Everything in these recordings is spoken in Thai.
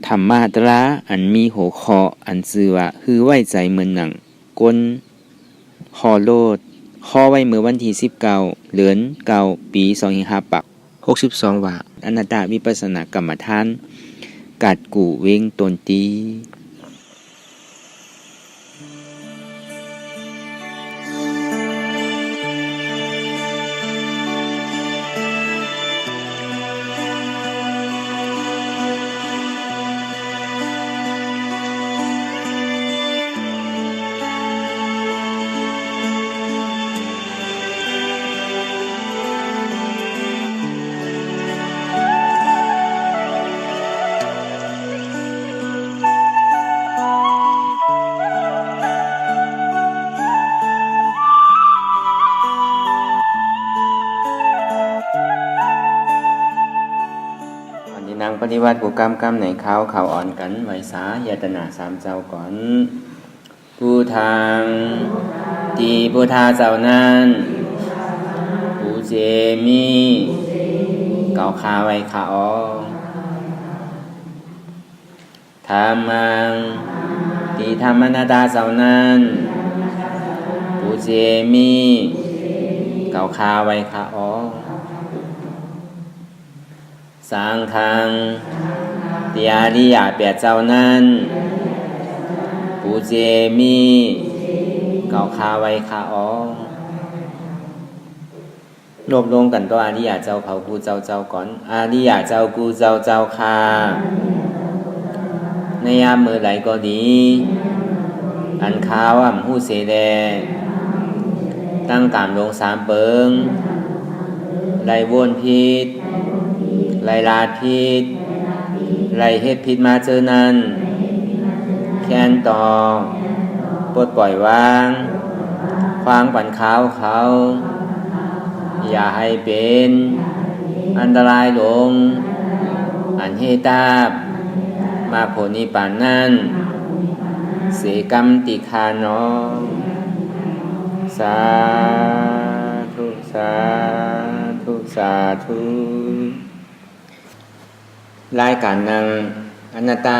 ธรรมะตราอันมีหัวข้ออันชื่อว่าฮือไว้ใจเหมือนหนังก้นฮอโลดข้อไว้เมื่อวันที่19เดือน9ปี2562ว่าอนัตตวิปัสสนากรรมฐานกัดกู่เว้งตนตีนางปฏิวัติกูกรรมในเขาอ่อนกันไว้สายตนาสามเจ้าก่อนผู้ทางตีผู้ทาเจ้านั้นผู้เจมีเก่าคาไว้ขาออธรรมังตีธรรมนาตาเจ้านั้นผู้เจมีเก่าคาไว้ขาออสังฆังติอาริยะแปดเจ้านั้นปูเจมีเก่าคาไว้คาอ๋อรวบรวมกันตัวอาริยะเจ้าเขากูเจ้าก่อนอาริยะเจ้ากูเจ้าคาในยามมือไหลก็ดีอันข้าวหูเสแดตั้งกามลงสามเปิงไล่วนพิษไล่ลาพิษไล่เฮ็ดพิษมาเจอนั้นแค้นต่อปลดปล่อยวางความปั่นเขาอย่าให้เป็นอันตรายลงอันเฮตาบมาโพนิปานนั้นเสกัมติคานอสาธุสาธุสาธุรายการนั่งอนัตตา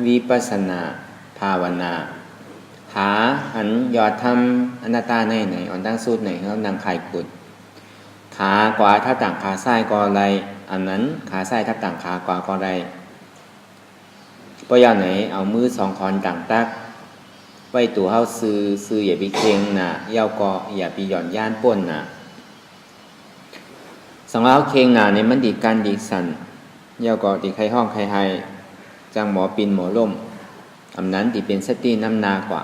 วิปัสสนาภาวนาหาหันยอดทำอนัตตาในไหนอ่อนตั้งสูตรไหนเขานำไข่กุดขากว่าทับต่างขาซ้ายก็อะไรอันนั้นขาซ้ายทับต่างขากว่าก็อะไรปอยางไหนเอามือสองคอนต่างตักไว้ตัวเฮาซื้ออย่าไปเค็งนะเย้าก็อย่าไปหย่อนย่านป่นนะสองเราเค็งนะเนี่ยมันดีกันดีสันเย้าก็ตีใครห้องใครให้จังหมอปินหมอล่มอำนั้นตีเป็นสติน้ำนากว่า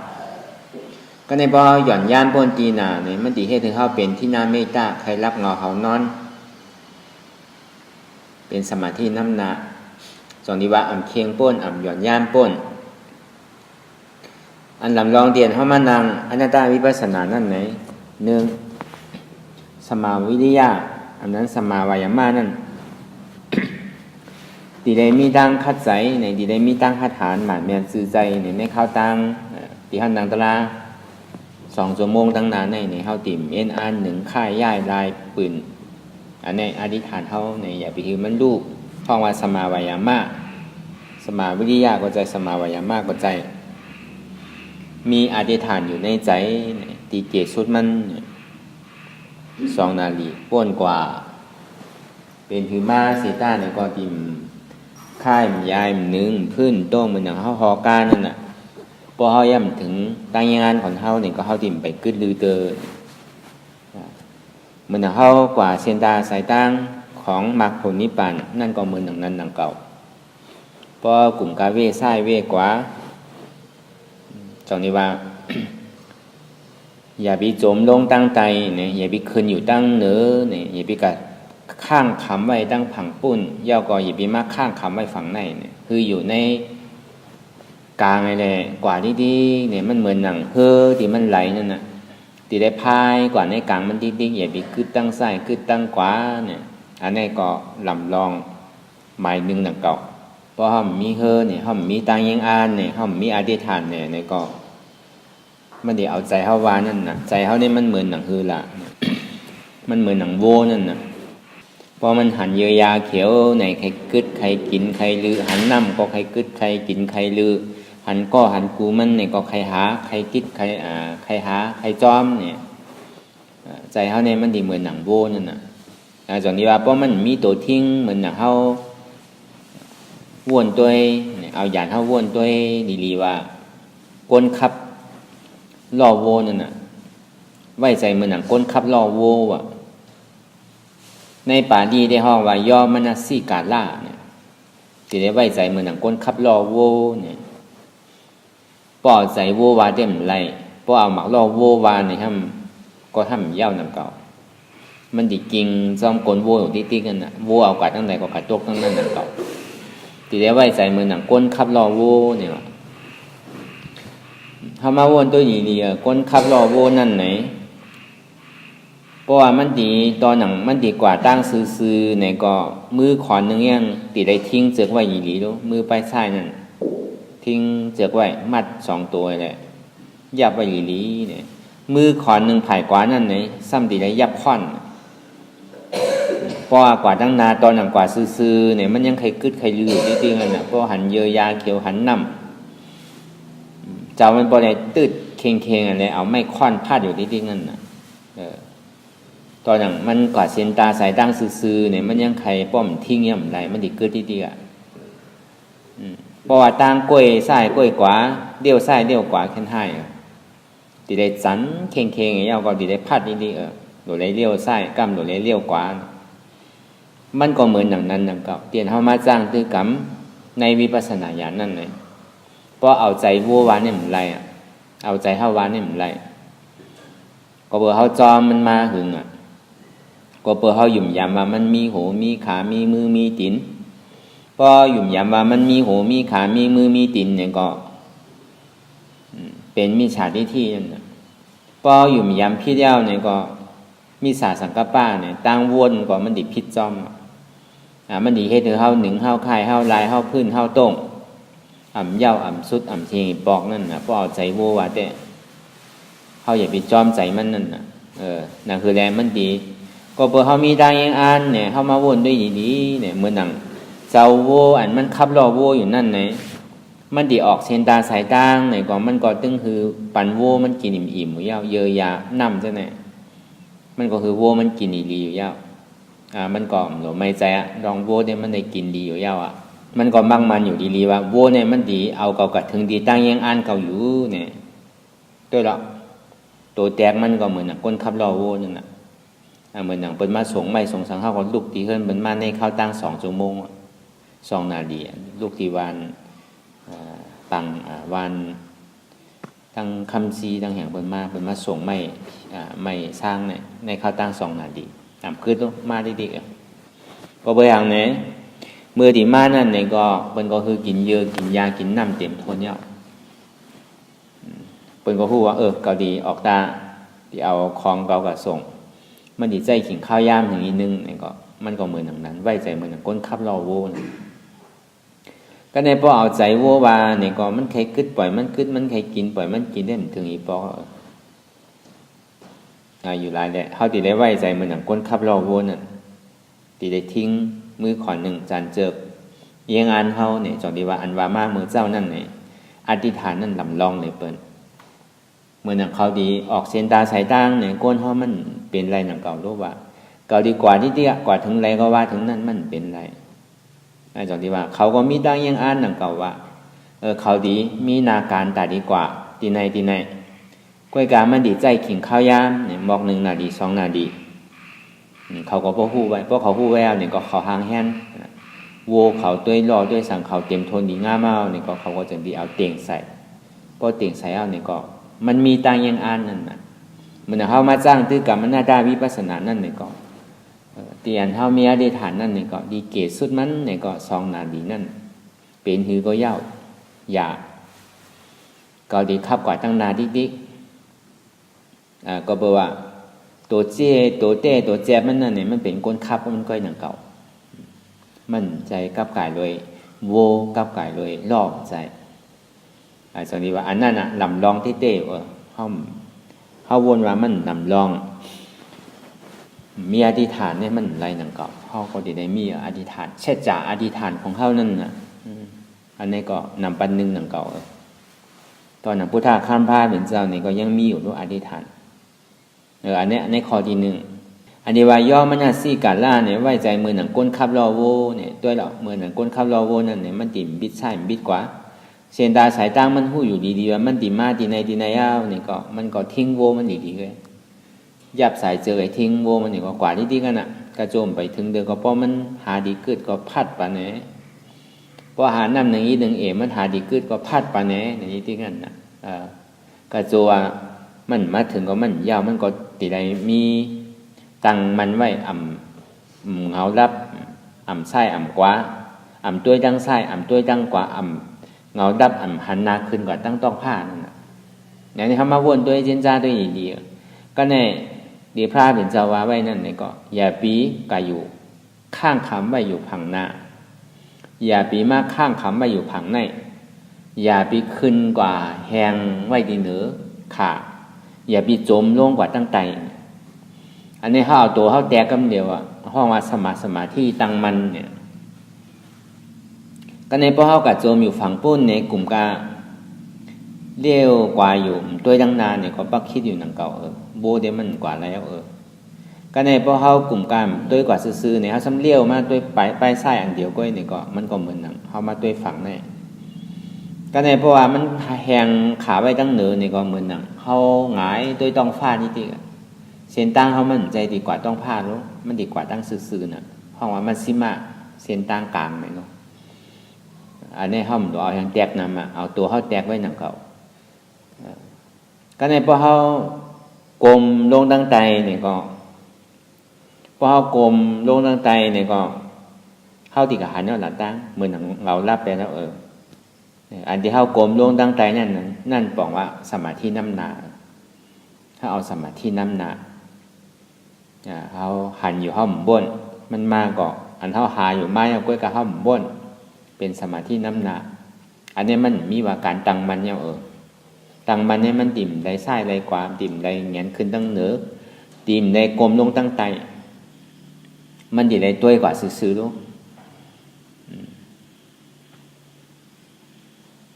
ก็ในบ่หย่อนย่านป่นตีนาเนี่ยมันตีให้ถึงเฮาเป็นที่นาเมตตาใครรับเงาเฮานอนเป็นสมาธิน้ำนาสองนี้ว่าอำเคียงป่นอำหย่อนย่านป่นอันลำลองเดียนเฮามานั่งอนัตตาวิปัสสนานั่นไหน1สมาวิริยะอันนั้นสมาวายามะนั่นดีได้มีตั้งคัดใจในดีได้มีตั้งคัดฐานหมายแม่นซื่อใจในไม่เข้าตั้งตีหันดังตลา2 ชั่วโมงตั้งนานในเฮาติ่มอัน1ค่ายย่ายลายปืนอันนี้อธิษฐานเฮาในอย่าไปถือมันลูกท่องว่าสมาวายามะสมาวิริยะก็ใจสมาวายามะก็ใจมีอธิษฐานอยู่ในใจตีเกศสุดมัน2 นาฬิกาป้นกว่าเป็นถือมาเสต้าเนี่ยก็ติมค่ายยาย1พื้นโต้งมันอย่างเฮาฮอการนั่นน่ะพอเฮาย่ำถึงตั้งงานของเฮาเนี่ยก็เฮาติมไปกึดลือเตอมันเฮากว่าเส้นตาสายตั้งของมรรคผลนิพพานนั่นก็เหมือนดังนั้นดังเก่าพอกลุ่มกาเวซ้ายเวกว่าจองนี้ว่า อย่าไปจมลงตั้งใจเนี่ยอย่าไปขึ้นอยู่ตั้งเหนือเนี่ยอย่าไปกัดข้างคำไว้ตั้งผังปุ่นย่อก็อย่าไปมาข้างคำไว้ฝั่งในเนี่ยคืออยู่ในกลางไงเลยกว่าดีๆเนี่ยมันเหมือนหนังที่มันไหลนั่นน่ะที่ได้พายกว่าในกลางมันดีๆอย่าไปขึ้นตั้งซ้ายขึ้นตั้งขวาเนี่ยอันนี้ก็ลำลองหมายหนึ่งดังเก่าเพราะเขามีเนี่ยเขามีตังยังอ่านเนี่ยเขามีอธิษฐานเนี่ยก็มันได้เอาใจเขาวานั่นน่ะใจเขาเนี่ยมันเหมือนหนังละ มันเหมือนหนังโวนั่นน่ะพอมันหันเยียวยาเขียวในใครกึด ใครกินใครลือหันน้ำก็ใครกึดใครกินใครลือหันก็หันกูมันเนี่ยก็ใครหาใครกิดใครใครหาใครจอมเนี่ยใจเขาเนี่ยมันดีเหมือนหนังโบนั่นน่ะจากนี้ว่าเพราะมันมีตัวทิ้งเหมือนหนังเขาวนตัวเนี่ยเอาอย่างเขาวนตัวดีๆว่าก้นขับล่อโวนั่นน่ะไว้ใจเหมือนหนังก้นขับล่อโวอ่ะในป่าดีได้ห้องว่าย่อมนัสสีกาล่าเนี่ยจะได้ไว้ใจเหมือนหนังก้นขับล่อโวเนี่ยป้อใจโววาเต็มไรป้อเอาหมักล่อโววาเนี่ยทำก็ทำเย้านำเก่ามันดิกิงซ้อมกลโวอยู่ติ๊กๆกันน่ะโวเอากัดตั้งแต่ก็กัดตกตั้งนั้นนำเก่าจะได้ไว้ใจเหมือนหนังก้นขับล่อโวเนี่ยทำมาวนตัวดีๆก้นขับล่อโวนั่นไหนเพราะว่ามันดีตอนหนังมันดีกว่าตั้งซื้อๆในก็มือขอนนึงยังตีได้ทิ้งเจือกไว้ยีหลีดูมือไปซ้ายนั่นทิ้งเจือกไว้มัด2ตัวเลยยับไว้ยีหลีเนี่ยมือขอนนึงผ่ายกว่านั่นไหนซ้ำตีได้ยับค่อนเพราะว่ากว่าตั้งนาตอนหนังกว่าซื้อๆเนี่ยมันยังใครกึดใครลือจริงๆน่ะเพราะหันเยอยาเขียวหันน้ำเจ้ามันบ่ได้ตืดเค็งๆอะไรเอาไม่ค่อนพาดอยู่จริงๆนั่นน่ะตอนนั้นมันกอดเส้นตาสายตั้งซื่อๆเนี่ยมันยังใครป้อมทิ้งย่ำไรมันดิเกิดที่อ่ะเพราะว่าตั้งกล้วยซ้ายกล้วยขวาเดี่ยวซ้ายเดี่ยวขวาแค่ให้ดิได้จันเข่งๆอย่างเงี้ยก็ดิได้พัดดีๆโดดเลยเลี้ยวซ้ายกำโดดเลยเลี้ยวขวามันก็เหมือนอย่างนั้นอย่างเก่าเปลี่ยนเข้ามาจ้างตื้อกำในวิปัสสนาญาณนั่นเลยเพราะเอาใจวัววานเนี่ยเหมือนไรอ่ะเอาใจเข้าวานเนี่ยเหมือนไรก็เบอร์เขาจอมมันมาหึงอ่ะก็เปิดเขาหยุ่มยำว่ามันมีหูมีขามีมือมีตีนพอหยุ่มยำว่ามันมีหูมีขามีมือมีตีนเนี่ยก็เป็นมิจฉาทิฏฐินั่นนะพอหยุ่มยำพี่เดียวเนี่ยก็มิจฉาสังกัปปะเนี่ยตั้งวนก็มันดิพิษจอมมันดิเฮ็ดให้เฮาหนึ่งเฮาคายเฮาลายเฮาพื้นเฮาต้งเย้าสุดเทงปอกนั่นนะพอเอาใจโวว่าแต่เฮาอย่าไปจอมใจมันนั่นน่ะนั่นคือแรงมันดีก็เปิดเขามีดังยังอันเนี่ยเขามาวนด้วยดีๆเนี่ยเมื่อหนังเจ้าโวอันมันขับล้อโวอยู่นั่นไหนมันดีออกเส้นตาสายตั้งเนี่ยก็มันก็ตึงคือปั่นโวมันกินอิ่มๆอยู่ยาวเยอะยาน้ำจะเนี่ยมันก็คือโวมันกินดีอยู่ยาวมันก็หนูไม่ใจดองโวเนี่ยมันได้กินดีอยู่ยาวมันก็มั่งมันอยู่ดีๆว่าโวเนี่ยมันดีเอาเก่ากัดถึงดีตั้งยังอันเก่าอยู่เนี่ยด้วยละตัวแตกมันก็เหมือนก้นขับล้อโวนึงน่ะเหมือนอย่างเป็นมาส่งไม่ส่งสังข้าวของลูกที่เฮิรนเป็นมาในข้าวตั้ง2 ชั่วโมง2 นาทีลูกที่วันตังวันตั้งคำซีตั้งแห่งเป็นมาส่งไม่สร้างในข้าวตั้ง2 นาทีคือต้องมาดีๆก็เบอร์อย่างนี้เมื่อที่มานั่นเนี่ยก็เป็นก็คือกินเยอะกินยากินน้ำเต็มทนเนี่ยเป็นก็พูดว่าเกาดีออกตาที่เอาของเกากับส่งมันดีใจขิงข้าวยามอย่างนี้นึงเนี่ยก็มันก็เหมือนอย่างนั้นไว้ใจเหมือนอย่างก้นขับรอโวนะก็ในพอเอาใจโววาเนี่ยก็มันใครกึดปล่อยมันกึดมันใครกินปล่อยมันกินได้ถึงอีปออยู่หลายแหละเขาตีได้ไว้ใจเหมือนอย่างก้นขับรอโวนั่นตีได้ทิ้งมือขอนหนึ่งจานเจิบเอียงอันเขาเนี่ยจอดีว่าอันว่ามามือเจ้านั่นเนี่ยอธิษฐานนั่นลำลองเลยเปิ้นเหมือนอย่างเขาดีออกเส้นตาสายตั้งเนี่ยก้นเขามันเป็นไรหนังเก่ารู้ว่าเก่าดีกว่าที่เตี้ยกว่าถึงไรก็ว่าถึงนั้นมันเป็นไรจอดีว่าเขาก็มีดังยังอ่านหนังเก่าว่าเขาดีมีนาการตาดีกว่าตีในกล้วยกามันดีใจขิงข้าวยามเนี่ยบอก1 นาที2 นาทีเขาก็พอฮู้ไว้เพราะเขาฮู้แววเนี่ยก็เขาหางแห้นโวเขาด้วยรอด้วยสั่งเขาเต็มทนดีง่ามเอาเนี่ยก็เขาก็จะดีเอาเตียงใส่พอเตียงใส่เอาเนี่ยก็มันมีตังยังอ่านนั่นน่ะมันเขามาจ้างตื้อกับมันน่าได้วิปัสสนานั่นเนี่ยก็เตียนเขามีอธิษฐานนั่นเนี่ยก็ดีเกศสุดมันเนี่ยก็2 นาทีนั่นเป็นหือก็เย้าอย่าก็ดีขับกว่าตั้งนาดิกก็บอกว่าตัวเจ้ตัวเต้ตัวแจบมันนั่นเนี่ยมันเป็นก้นขับมันก็อย่างเก่ามันใจกับกายเลยโวกับกายเลยล่อใจสวัสดีว่าอันนั้นลำลองที่เต้เขาวนว่ามันลำลอง มีอธิษฐานเนี่ยมันไรหนังเก่าเขาก็ได้มีอธิษฐานเช่นจากอธิษฐานของเขานั่นนะอันนี้ก็นำปันหนึ่งหนังเก่าตอนหนังพุทธาข้ามพาเหมือนเจ้านี่ก็ยังมีอยู่ด้วยอธิษฐานอันนี้ข้อที่หนึ่งอันนี้ว่าย่อมันซี่กาล่าเนี่ยไว้ใจมือหนังก้นคับรอโวเนี่ยด้วยหรอมือหนังก้นคับรอโวนั่นเนี่ยมันติ่มบิดใช่บิดกว่าเส้นตาสายตั้งมันหู้อยู่ดีๆว่ามันติมาตีในอ้าวนี่ก็มันก็ทิ้งโวมันดีๆเลยยับสายเจอไอ้ทิ้งโวมันนี่ก็กว่าดีๆกันน่ะกระโจมไปถึงเดือก็เพราะมันหาดีเกิดก็พัดปะเนี่ยเพราะหาน้ำหนึ่งอีหนึ่งมันหาดีเกิดก็พัดปะเนี่ยในที่กันน่ะกระโจวมันมาถึงก็มันยาวมันก็ตีได้มีตังมันไว้เงารับไส้กว่าตัวดังไส้ตัวดังกว่าเงาดับหันหน้าขึ้นกว่าตั้งต้องผ้านั่นน่ะอย่างนี้เขามาวนตัวเจนจ้าตัวดีๆก็ในดีพระเป็นเจ้าว่าไว้นั่นนี่ก็อย่าปีกาอยู่ข้างคำไว้อยู่ผังหน้าอย่าปีมากข้างคำไว้อยู่ผังในอย่าปีขึ้นกว่าแหงไว้ดีเหนือขาอย่าปีจมลงกว่าตั้งใจอันนี้เขาเอาตัวเขาแตกกำเดียวอ่ะห้องว่าสมาธิตั้งมันเนี่ยก็ในพวกเขากับโจมอยู่ฝั่งปุ้นในกลุ่มกาเลี้ยวกว่าอยู่ตัวดังนานเนี่ยก็ปักคิดอยู่หนังเก่าโบเดมันกว่าแล้วก็ในพวกเขากลุ่มกามตัวกว่าซื่อๆเนี่ยเขาซ้ำเลี้ยวมาตัวไปไส้อันเดียวก็เนี่ยก็มันก็เหมือนหนังเขามาตัวฝั่งเนี่ยก็ในเพราะว่ามันแหงขาไว้ตั้งเหนือเนี่ยก็เหมือนหนังเขาหงายตัวต้องฟาดนิดเดียวเส้นตั้งเขามันใจดีกว่าต้องพลาดรู้มันดีกว่าตั้งซื่อๆน่ะเพราะว่ามันซิมาเส้นตั้งกลางไหมเนาะอันนี้เขามันเอาอย่างแตกนำเอาตัวเขาแตกไว้หนังเก่าก็ในพอเขากลมลงตั้งใจเนี่ยก็พอเขากลมลงตั้งใจเนี่ยก็เข้าติดกับหันเนี่ยหลับตั้งเหมือนเรารับไปแล้วอันที่เขากลมลงตั้งใจนั่นบอกว่าสมาธิน้ำหนาถ้าเอาสมาธิน้ำหนาเขาหันอยู่ห้องบนมันมาก็อันเท่าหาอยู่ไม้เอาก้อยกับห้องบนเป็นสมาธิน้ำหนาอันนี้มันมีว่าการตั้งมันเนี่ยตั้งมันเนี่ยมันติ่มได้ไส้ได้ความติ่มได้เงี้ยขึ้นตั้งเหนือติ่มได้กลมลงตั้งใจมันดีได้ตัวกว่าซื่อๆรู้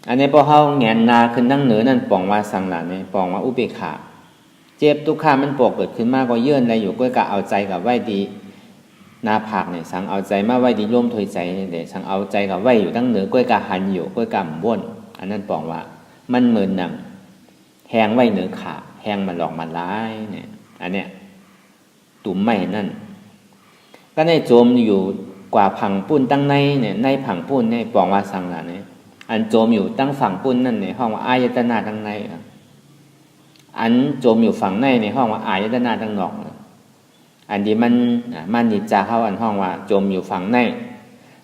อันนี้พอเขาเงี้ยนาขึ้นตั้งเหนือนั่นปองว่าสังหลานเนี่ยปองว่าอุเบกขาเจ็บทุกข้ามันปกเกิดขึ้นมากก็เยื่อนอะไรอยู่ก็กะเอาใจกับไว้ดีนาผากเนี่ยสังเอาใจมาไว้ดีร่วมถอยใจเนี่ยสังเอาใจกับไว้อยู่ตั้งเหนือก็กะหันอยู่ก็กะบ้วนอันนั้นปองว่ามันเหมือนหนังแหงไว้เหนือขาแหงมันหลอกมันร้ายเนี่ยอันเนี้ยตุ่มไม่นั่นก็ในโจมอยู่กว่าผังปุ้นตั้งในเนี่ยในผังปุ้นเนี่ยปองว่าสังหลานเนี่ยอันโจมอยู่ตั้งฝั่งปุ้นนั่นในห้องว่าอายตนะตั้งในอันโจมอยู่ฝั่งในในห้องว่าอายตนะตั้งนอกอันที่มันนิจจาเข้าอันห้องว่าโจมอยู่ฝั่งใน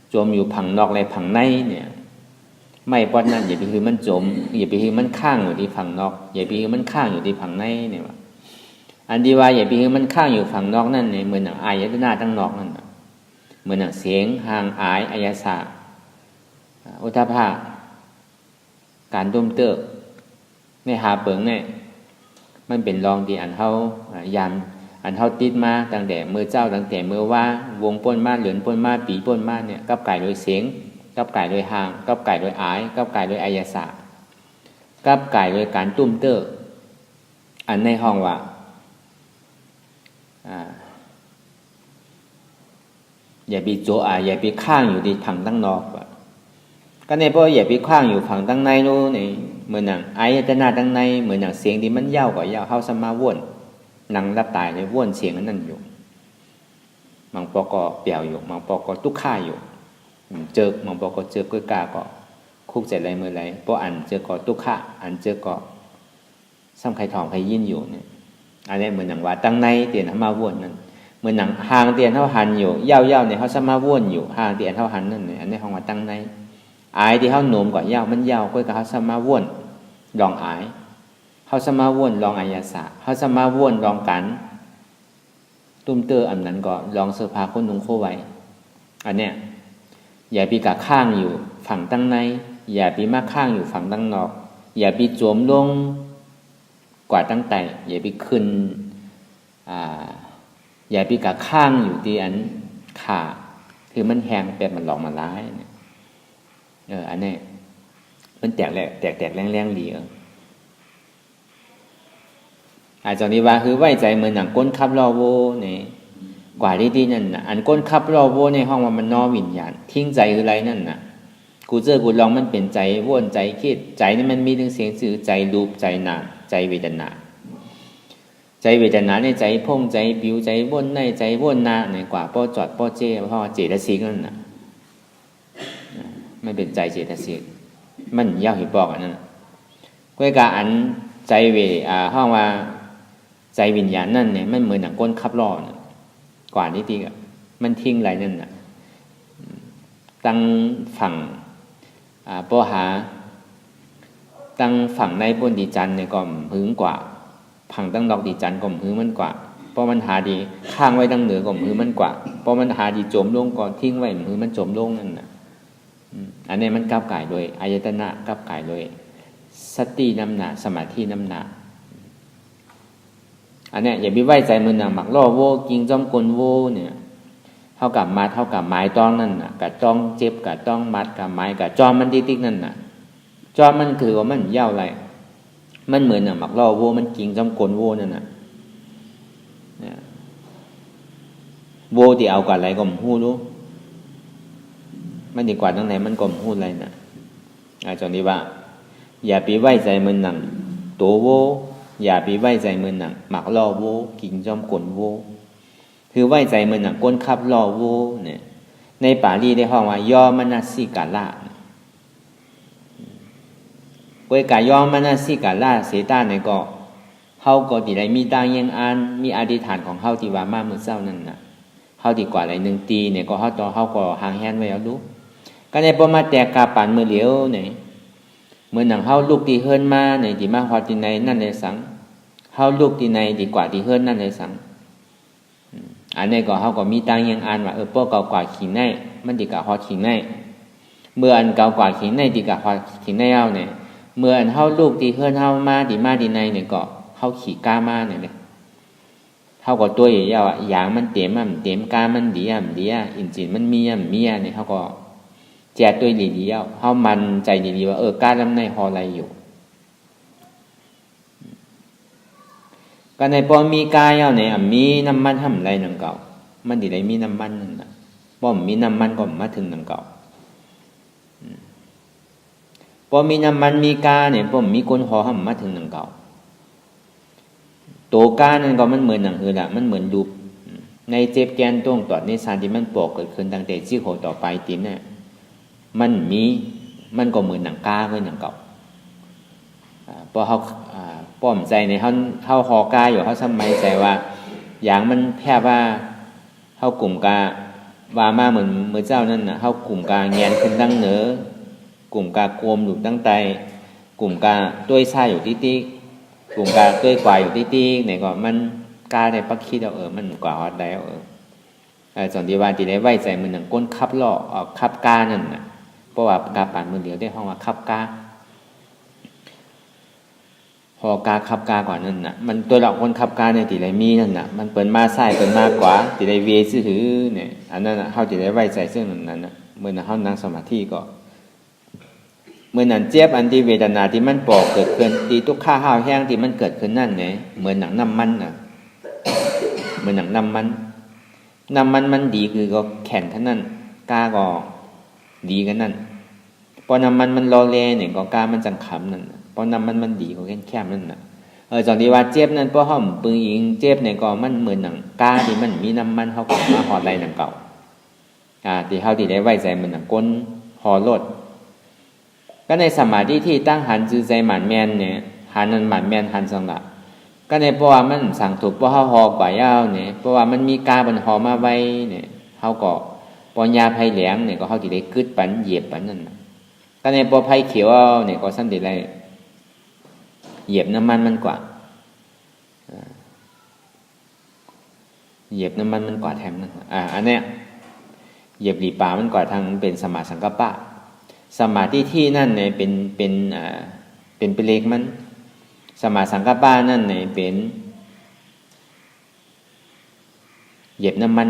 โจมอยู่ผังนอกและผังในเนี่ยไม่ปอดนั่นอย่าไปคือมันจมอย่าไปคือมันข้างอยู่ที่ฝั่งนอกอย่าไปคือมันข้างอยู่ที่ฝั่งในเนี่ยว่าอันที่ว่าอย่าไปคือมันข้างอยู่ฝั่งนอกนั่นเนี่ยเหมือนหนังอายตนะตั้งนอกนั่นเหมือนหนังเสียงห่างอายอายสาอุทภาการดุมเตอร์ในหาเปิงเนี่ยมันเป็นรองที่อันเท่ายามอันเท่าติดมาตั้งแต่มือเจ้าตั้งแต่มือว่าวงป้นมาเหลือนป้นมาปีป้นมาเนี่ยกับไก่โดยเสียงกับไก่โดยห่างกับไก่โดยอายกับไก่โดยอายสากับไก่โดยการตุ้มเตอร์อันในห้องว่าอย่าไปโจอย่าไปข้างอยู่ที่ผังตั้งนอกก็ในเพราะอย่าไปข้างอยู่ผังตั้งในนู้นนี่เหมือนหนังอายตนะตั้งในเหมือนหนังเสียงที่มันยาวกว่ายาวเข้าสมาว่นหนังรับตายเลยว่นเสียงนั่นอยู่มังปอกเปี่ยวอยู่มังปอกตุกข่าอยู่เจอมังปอกเจอกุ้ยกาก็คุกใจไรเมื่อไรเพราะอันเจอก็ตุกข่าอันเจอก็ซ้ำไข่ทองไข่ยินอยู่เนี่ยอันนี้เหมือนหนังว่าตั้งในเตียนเข้ามาว่นนั่นเหมือนหนังห่างเตียนเท่าหันอยู่ยาวๆเนี่ยเขาสมาว่นอยู่ห่างเตียนเท่าหันนั่นเนี่ยอันนี้ของว่าตั้งในอายที่เขาโหนมก่อนยาวมันยาวก็เขาสมาว่นลองอายเขาสมาว่นลองอายาสาเขาสมาว่นลองกันตุ้มเตอร์อันนั้นก็ลองเสื้อผ้าคนนุ่งโคไว้อันเนี้ยอย่าปีกะข้างอยู่ฝั่งตั้งในอย่าปีมาข้างอยู่ฝั่งตั้งนอกอย่าปีโจมลงกว่าตั้งแต่อย่าปีขึ้น อย่าไปกะข้างอยู่ที่อันขาคือมันแหงแปดมันหลอกมาร้ายเนี่ยอันนี้มันแตกแรงดีอาจารย์นี้ว่าคือไว้ใจเหมือนหนังก้นคับรอโวเนี่ยกว่าที่นั่นน่ะอันก้นคับรอโวในห้องว่ามันนอวิญญาณทิ้งใจคือไรนั่นน่ะกูเจอกูลองมันเป็นใจว่นใจคิดใจนี่มันมีทั้งเสียงสื่อใจรูปใจนามใจเวทนาใจเวทนาในใจพงใจปิวใจว่นในใจว่นนาเนี่ยกว่าป้อจอดป้อเจ้เพราะเจตสิกนั่นน่ะไม่เป็นใจเจตสิกมันยาวหิบอกอันนั้นก้วยกาอันใจเวห้องว่าใจวิญญาณนั่นเนี่ยมันเหมือนหนังก้นคับล้อกว่านี้ตีกมันทิ้งอะไรนั่นน่ะตั้งฝั่งป้อหาตั้งฝั่งในบนดีจันเนี่ยก็หึงกว่าผังตั้งดอกดีจันก็หึงมันกว่าเพราะมันหาดีข้างไว้ตั้งเหนือก็หึงมันกว่าเพราะมันหาดีจมลงก่อนทิ้งไว้หึงมันจมลงนั่นน่ะอันนี้มันกับกายโดยอายตนะกับกายโดยสติน้ำหนาสมาธิน้ำหนาอันนี้อย่าไปไว้ใจมันหนักหมักล่อโวกิงจอมกลโวเนี่ยเท่ากับไม้ต้องนั่นน่ะกับจ้องเจ็บกับจ้องมัดกับไม้กับจอมมันติ๊กนั่นน่ะจอมมันคือว่ามันเย่าอะไรมันเหมือนหนักหมักล่อโวมันกิงจอมกลโวนั่นน่ะโวที่เอากับอะไรก็ไม่รู้มันดีกว่าตรงไหนมันก็ไม่รู้อะไรน่ะอาจารย์นี้ว่าอย่าไปไว้ใจมันหนังตัวโวอย่าไปไว้ใจมันหนังหมักล่อโวกิงจอมกลโวคือไว้ใจมันหนังก้นคับล่อโวเนี่ยในปาลีได้ห้องว่ายอมนัสสิกาละก้วยกายอมนัสสิกาละเสตาเนี่ยก็เฮาก็ที่ได้มีตายังอ่านมีอธิษฐานของเฮาที่ว่ามาเมื่อเช้านั่นน่ะเฮาดีกว่าอะไร1 ตีเนี่ยก็เฮาต่อเฮาก็ห่างแฮนไว้เอาดูก็ในบ่มาแตกกาปานมือเหลียวเนี่ยเมื่อหนังเฮาลูกที่เฮิรนมาเนี่ยที่มาฮอดที่ในนั่นเลยสังเฮาลูกที่ในดีกว่าที่เฮิรนนั่นเลยสังอันนี้ก็เฮาก็มีตังยังอ่านว่าป้อเก่ากว่าขิงในมันดีกว่าฮอดขิงในเมื่ออันเก่ากว่าขิงในดีกว่าฮอดขิงในเอาเนี่ยเมื่ออันเฮาลูกที่เฮิรนเฮามาดีมาดีในเนี่ยก็เฮาขี่กามาเนี่ยเฮาก็ตัวใหญ่ๆอ่ะอย่างมันเต็มกามันดีอินจินมันมีเนี่ยเฮาก็แจกตัวดีๆเฮามันใจดีๆว่ากาลำในฮออะไรอยู่ก็ในพอมีกายเอาเนี่ยมีน้ำมันทำอะไรนังเก่ามันดีได้มีน้ำมันนั่นนะพอมีน้ำมันก็มาถึงนังเก่าพอมีน้ำมันมีกาเนี่ยพอมีคนหอห้ำมาถึงนังเก่าตัวกานั่นก็มันเหมือนหนังละมันเหมือนรูปในเจ็บแกนตรงต่อในสารที่มันปอกเกิดขึ้นตั้งแต่ชี้โหต่อไปตีนเนี่ยมันก็เหมือนหนังกาเหมือนหนังเก่าพอเขาป้อมใจในเขาหอกาอยู่เขาสมัยใจว่าอย่างมันแค่ว่าเขากลุ่มกาว่ามาเหมือนเมื่อเจ้านั่นน่ะเขากลุ่มกาแงนขึ้นตั้งเหนือกลุ่มกาโกมอยู่ตั้งใต้กลุ่มกาด้วยซ่าอยู่ที่ตีกลุ่มกาด้วยกว่าอยู่ที่ตีเนี่ยก็มันกาในปักขี้เรามันกว่าฮอดแล้วส่วนที่ว่าที่ได้ไว้ใจมันหนังก้นคับล่อคับกานั่นน่ะเพราะว่ากาป่านมือเดียวได้ห้องว่าคับกาพอกาขับกากว่านั่นน่ะมันตัวหลอกคนขับกาในตีไรมีนั่นน่ะมันเปิดมาใส่เปิดมากกว่าตีไรเวซื่อถือเนี่ยอันนั้นน่ะเขาตีไรไว้ใจซึ่งนั้นน่ะเมื่อนั้นเขานั่งสมาธิก็เมื่อนั้นเจ็บอันที่เวทนาที่มันปอกเกิดขึ้นตีทุกข้าห้าวแห้งที่มันเกิดขึ้นนั่นเนี่ยเหมือนหนังน้ำมันน่ะเหมือนหนังน้ำมันมันดีคือก็แข็งท่านั้นกาก็ดีกันนั่นพอน้ำมันรอแลเนี่ยก็กามันจังขำนั่นเพราะน้ำมันดีกว่าแค่นั่นน่ะจังที่ว่าเจ็บนั่นเพราะห้อมปืนยิงเจ็บเนี่ยก็มันเหมือนหนังกาที่มันมีน้ำมันเขาก็มาหอดไรหนังเก่าที่เขาที่ได้ไว้ใจเหมือนหนังก้นหอรถก็ในสมาธิที่ตั้งหันจือใจหมันแมนเนี่ยหันนั้นหมันแมนหันสังละก็ในเพราะว่ามันสั่งถูกเพราะเขาหอกว่ายาวเนี่ยเพราะว่ามันมีกาบนหอมาไว้เนี่ยเขาก็ปอนยาไผ่แหลงเนี่ยก็เขาที่ได้กึดปันเหยียบปันนั่นก็ในปอไผ่เขียวเนี่ยก็สั้นดีไรเหยียบน้ำมันกว่าเหยียบน้ำมันกว่าแถมนั่นอันเนี้ยเหยียบหลีป่ามันกว่าทางเป็นสมาสังกัปปะสมาธิที่นั่นเนี่ยเป็นเลขมันสมาสังกัปปะนั่นเนี่ยเป็น เหยียบน้ำมัน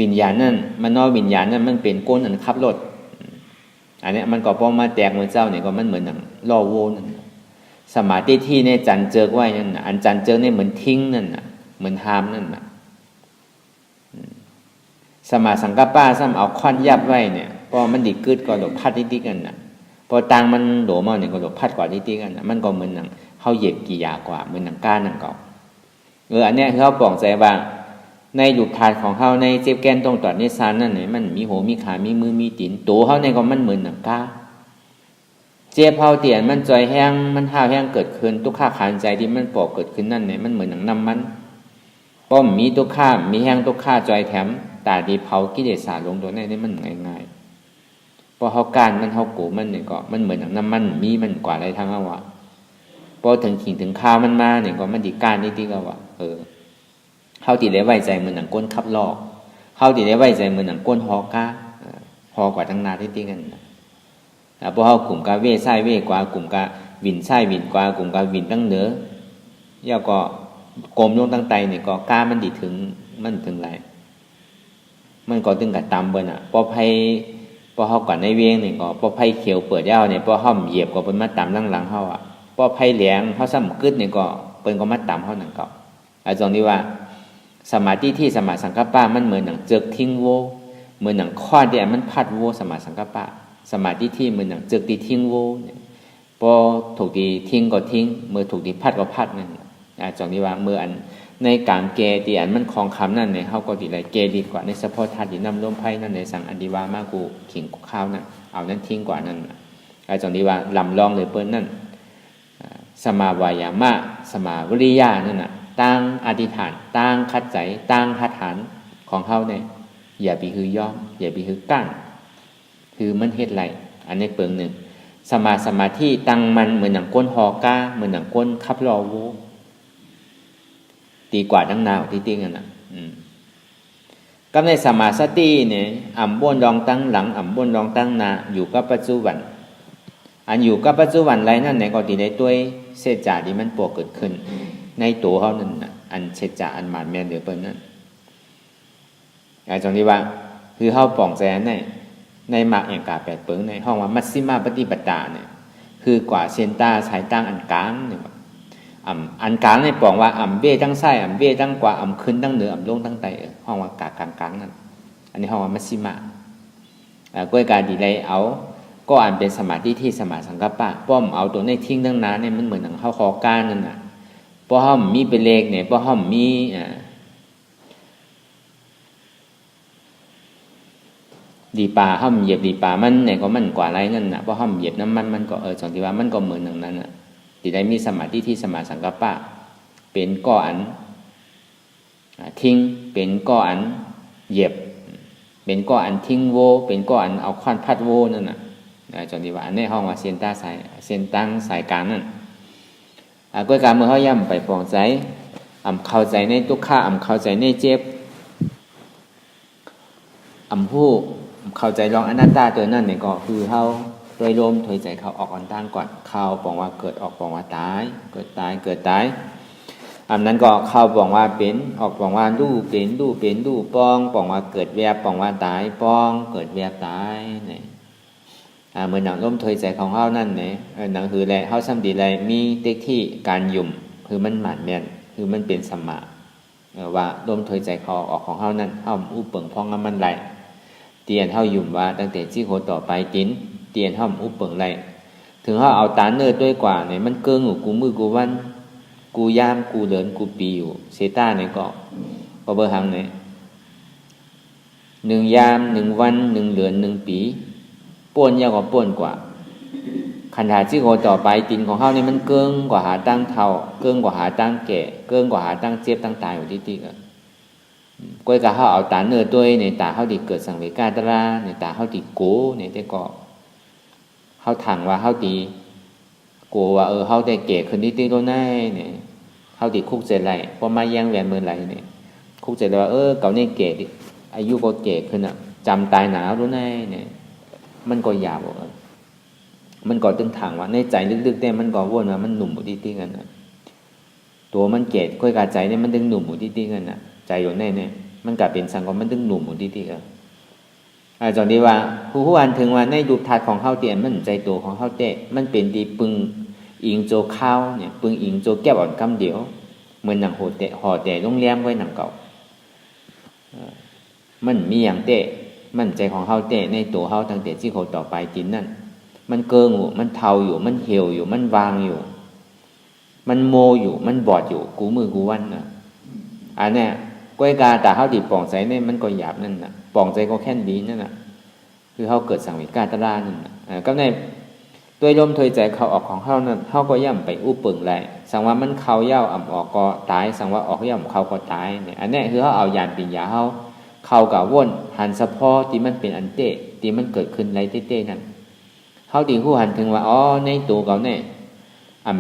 วิญญาณนั่นมันนอวิญญาณนั่นมันเป็นก้นอันขับรถอันนี้มันก็พอมาแตกเหมือนเจ้าเนี่ยก็มันเหมือนหนังล่อโวนั่นสมาธิที่เนี่ยจันเจิกไว้นั่นอันจันเจิกเนี่ยเหมือนทิ้งนั่นน่ะเหมือนหามนั่นน่ะสมาสังกัปปะซ้ำเอาควันยับไว้เนี่ยพอมันดิกึดก็หลบพัดนิดๆกันน่ะพอตังมันโหลมาเนี่ยก็หลบพัดกว่านิดๆกันน่ะมันก็เหมือนหนังเขาเหยียบกี่ยากว่าเหมือนหนังก้านหนังเก่าอันเนี้ยเขาปองใจว่าในหลุดถาดของเขาในเจ็บแกนตรงตอดในซานนั่นเนี่ยมันมีหูมีขามีมือมีตีนตัวเขาเนี่ยก็มันเหมือนหนังก้าเจ็บเผาเตียนมันจอยแห้งมันห้าวแห้งเกิดขึ้นทุกข้าขานใจที่มันปอกเกิดขึ้นนั่นเนี่ยมันเหมือนหนังน้ำมันป้อมมีทุกข้ามีแห้งทุกข้าจอยแถมตาดีเผากิเลสสาลงตัวนี้มันง่ายๆพอเขาการมันเขากูมันเนี่ยก็มันเหมือนหนังน้ำมันมีมันกว่าอะไรทั้งเอาวะพอถึงขิงถึงข้าวมันมาเนี่ยก็มันดีการนิดๆก็ว่าเขาตีได้ไว้ใจเหมือนหนังก้นขับลอกเขาตีได้ไว้ใจเหมือนหนังก้นฮอก้าฮอกว่าทั้งนาที่ตีกันเพราะเขากลุ่มกาเว่ไส้เว่กว่ากลุ่มกาวินไส้วินกว่ากลุ่มกาวินตั้งเหนือย่อก็กลมลงตั้งไตเนี่ยก็ก้ามันดีถึงมันถึงไรมันก็ถึงกับตำเบิ้ลพอไพ่พอเขาก่อนในเวียงเนี่ยก็พอไพ่เขียวเปิดยาวเนี่ยพอห้อมเหยียบก็เป็นมาตำหลังเขาพอไพ่แหลงเขาซ้ำกึดเนี่ยก็เป็นก็มาตำเขาหนังเก่าตรงนี้ว่าสมาธิที่สมาสังกัปปะมันเหมือนหนังเจิกทิ้งโวเหมือนหนังข้อเดียมันพัดโวสมาสังกัปปะสมาธิที่เหมือนหนังเจิกตีทิ้งโวพอถูกตีทิ้งก็ทิ้งเมื่อถูกตีพัดก็พัดนั่นตรงนี้ว่าเมื่ออันในการเกตีอันมันคลองคำนั่นเนี่ยเขาก็ตีไรเกดีกว่าในเฉพาะธาตุนำลมไพ่นั่นในสั่งอดีวามากูขิงข้าวนั่นเอานั้นทิ้งกว่านั่นตรงนี้ว่าลำลองเลยเปิ้ลนั่นสมาวายามะสมาวิริยะนั่นน่ะตั้งอธิษฐานตั้งคัดใจตั้งคัดฐานของเขาเนี่ยอย่าไปคือย่อมอย่าไปคือกั้นคือมันเฮ็ดไรอันนี้เปิงหนึ่งสมาธิตั้งมันเหมือนหนังก้นฮอก้าเหมือนหนังก้นขับรอโวดีกว่าทั้งนาวที่ติ้งกันน่ะก็ในสมาสติเนี่ยอ่ำบ้วนรองตั้งหลังอ่ำบ้วนรองตั้งนาอยู่กับปัจจุบันอันอยู่กับปัจจุบันไรนั่นไหนก็ตีได้ด้วยเศษจ่าที่มันปวดเกิดขึ้นในตัวเขานั่นอันเศษจ่าอันหมานแมนเดือเปิ้ลนั่นตรงที่ว่าคือเขาป่องแสนในมากอย่างกาแปดเปิ้งในห้องว่ามัชฌิมาปฏิปทาเนี่ยคือกว่าเซนตาสายตั้งอันกลางเนี่ยอันกลางในป่องว่าเบ้ตั้งไส้เบ้ตั้งกว่าขึ้นตั้งเหนือลงตั้งไตห้องว่ากากลางนั่นอันนี้ห้องว่ามัชฌิมาก้วยการดีไรเอาก็อันเป็นสมาธิที่สมาสังกัปปะป้อมเอาตัวในทิ้งตั้งนานเนี่ยมันเหมือนหนังเข้าคอก้านนั่นน่ะป้อมมีเป็นเลขเนี่ยป้อมมีดีป่าห้อมเหยียบดีป่ามันเนี่ยก็มันกว่าไรนั่นน่ะป้อมเหยียบน้ำมันก็สองที่ว่ามันก็เหมือนหนังนั้นน่ะที่ได้มีสมาธิที่สมาสังกัปปะเป็นก้อนทิ้งเป็นก้อนเหยียบเป็นก้อนทิ้งโวเป็นก้อนเอาควันพัดโวนั่นน่ะจนที่ว่าในห้องว่าเซนต้าสายเซนตั้งสายกลางนั่นก้วยการเมื่อเขาย่ำไปปองใจเข้าใจในทุกข้าเข้าใจในเจ็บผู้เข้าใจลองอนัตตาตัวนั่นเนี่ยก็คือเขาโดยรวมถอยใจเขาออกอ่อนตั้งก่อนเข้าปองว่าเกิดออกปองว่าตายเกิดตายเกิดตายนั้นก็เข้าปองว่าเป็นออกปองว่าดูเป็นดูเป็นดูปองปองว่าเกิดแวบปองว่าตายปองเกิดแวบตายเนี่ยเหมือนหนังร่มถอยใจของเขานั่นเนี่ยหนังคืออะไรเขาซ้ำดีอะไรมีเต็กที่การยุ่มคือมันหมันแม่นคือมันเป็นสมาว่าร่มถอยใจเขาออกของเขานั่นเขาอู้เปิงพองน้ำมันไหลเตียนเขายุ่มว่าตั้งแต่จี้โคต่อไปติ้นเตียนเขาอู้เปิงไหลถึงเขาเอาตาเนื้อด้วยกว่าเนี่ยมันเกิงอยู่กูมือกูวันกูย่ามกูเดินกูปีอยู่เซต้าเนี่ยก็เบอร์หังเนี่ย1 ยาม 1 วัน 1 เดือน 1 ปีป่วนยาวกว่าป่วนกว่าขันหาจี้โคต่อไปตินของเขาเนี่ยมันเกิงกว่าหาตั้งเท่าเกิงกว่าหาตั้งแก่เกิงกว่าหาตั้งเจ็บตั้งตายอยู่ที่ตีกันก้อยกับเขาเอาตาเนื้อด้วยในตาเขาติเกิดสังเวชกาตราในตาเขาติโกในแต่ก็เขาถังว่าเขาตีโกว่าเขาได้แก่ขึ้นที่ตีโดนได้เนี่ยเขาติคุกเจริญพอมาแย่งแหวนเมื่อไรเนี่ยคุกเจริญว่าเก่าเนี่ยแก่อายุก็แก่ขึ้นอ่ะจำตายหนาวรู้ได้เนี่ยมันก็ยาวมันก็ตึงถังว่าในใจลึกๆแต่มันก็วนว่ามันหนุ่มที่ตีกันนะ ตัวมันเกตก้อยกาใจเนี่ยมันดึงหนุ่มหมูที่ๆกันน่ะใจอยู่ในเนี่ยมันกลายเป็นสังก็มันดึงหนุ่มหมูที่ๆกันจอนดีว่าผู้อันถึงว่าในรูปทัศน์ของเฮาเตียนมันใจตัวของเฮาเตะมันเป็นดีปึงอิงโจข้าวเนี่ยปึงอิงโจแก้วอ่อนกำเดียวเหมือนหนังโหเตะห่อเตะโรงแรมไว้หนังเก่ามันมีอย่างเตะมันใจของเฮาเตะในตัวเฮาตั้งแต่ที่เขาต่อไปจินนั่นมันเกิงอยู่มันเทาอยู่มันเหี่ยวอยู่มันวางอยู่มันโมอยู่มันบอดอยู่กูมือกูวันนะอันเนี้ยก้อยกาแต่เฮาดิป่องใจเนี่ยมันก็หยาบนั่นน่ะป่องใจก็แค่ดีนั่นน่ะคือเฮาเกิดสังเวชกาตรานั่นน่ะก็ในด้วยลมถอยใจเข้าออกของเฮานั่นเฮาก็ย่ำไปอู้ปึงไหลสังว่ามันเข้าย่าอ่ำออกก็ตายสังว่าออกย่ำเข้าก็ตายเนี่ยอันนี้คือเฮาเอายานปิญญาเฮาเข้ากับว่นหันเฉพาะที่มันเป็นอันเตะที่มันเกิดขึ้นไรเต้ๆนั่นเฮาตีหู้หันถึงว่าอ๋อในตัวเขาเนี่ย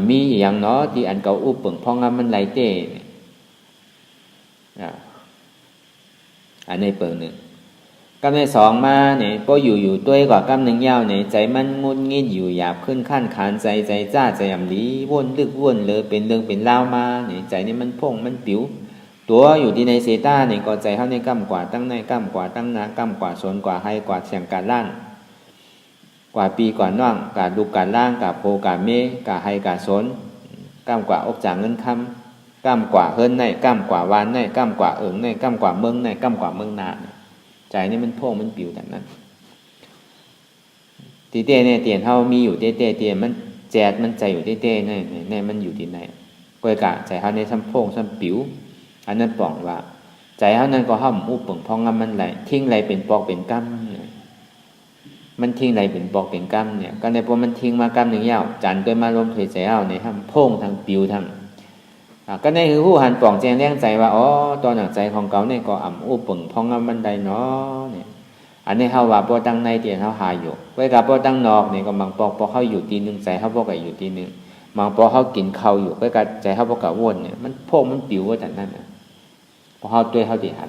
มีอย่างเนาะที่อันเก่าอู้ปึงพองมันไรเต้อันนี้เปิงหนึ่งกำในสองมาเนี่ยพออยู่ตัวกว่ากำหนึ่งยาวเนี่ยใจมันงุนงิดอยู่หยาบขึ้นขั้นขานใจจ้าใจอ่ำลีวนลึกวนเลยเป็นเรื่องเป็นเล่ามาเนี่ยใจนี่มันพงมันปิ๋วตัวอยู่ที่ในเซต้าเนี่ยก็ใจเขาในกำกว่าตั้งในกำกว่าตั้งนากำกว่าสนกว่าให้กว่าเสียงการล่างกว่าปีกว่าน่องกว่าลูกกว่าล่างกว่าโพกว่าเมกว่าให้กว่าสนกำกว่าอกจากเงินคำกำกว่าเฮิรนในกำกว่าวานในกำกว่าเอิงในกำกว่าเมืองในกำกว่าเมืองนาใจนี่มันพ่งมันปิวแต่นั้นตีเต้เนี่ยเตียนเท่ามีอยู่เต้เตียนมันแจดมันใจอยู่เต้เนี่ยมันอยู่ที่ไหนก้อยกะใจเขาในซ้ำพ่งซ้ำปิวอันนั้นป่องว่าใจเขานั้นก็ห้ามอุปงพองงำมันไหลทิ้งไหลเป็นปอกเป็นกั้มมันทิ้งไหลเป็นปอกเป็นกั้มเนี่ยก็ในพอมันทิ้งมากั้มหนึ่งยาวจันด้วยมาลมถอยใจเอาในห้ามพ่งทางปิวทางก็ในคือผู้หันป่องแจงแรงใจว่าอ๋อตอนหนักใจของเขาเนี่ยก็อุปงพองงำมันใดเนาะเนี่ยอันนี้เขาว่าพอตั้งในเตียนเขาหายอยู่ไว้กับพอตั้งนอกเนี่ยก็บางปอกพอเขาอยู่ตีหนึ่งใจเขาบอกกับอยู่ตีหนึ่งบางพอเขากินเขาอยู่ไว้กับใจเขาบอกกับวนเนี่ยมันโพกมันปิวว่าแต่นั่นนะพอเขาด้วยเขาตีหัน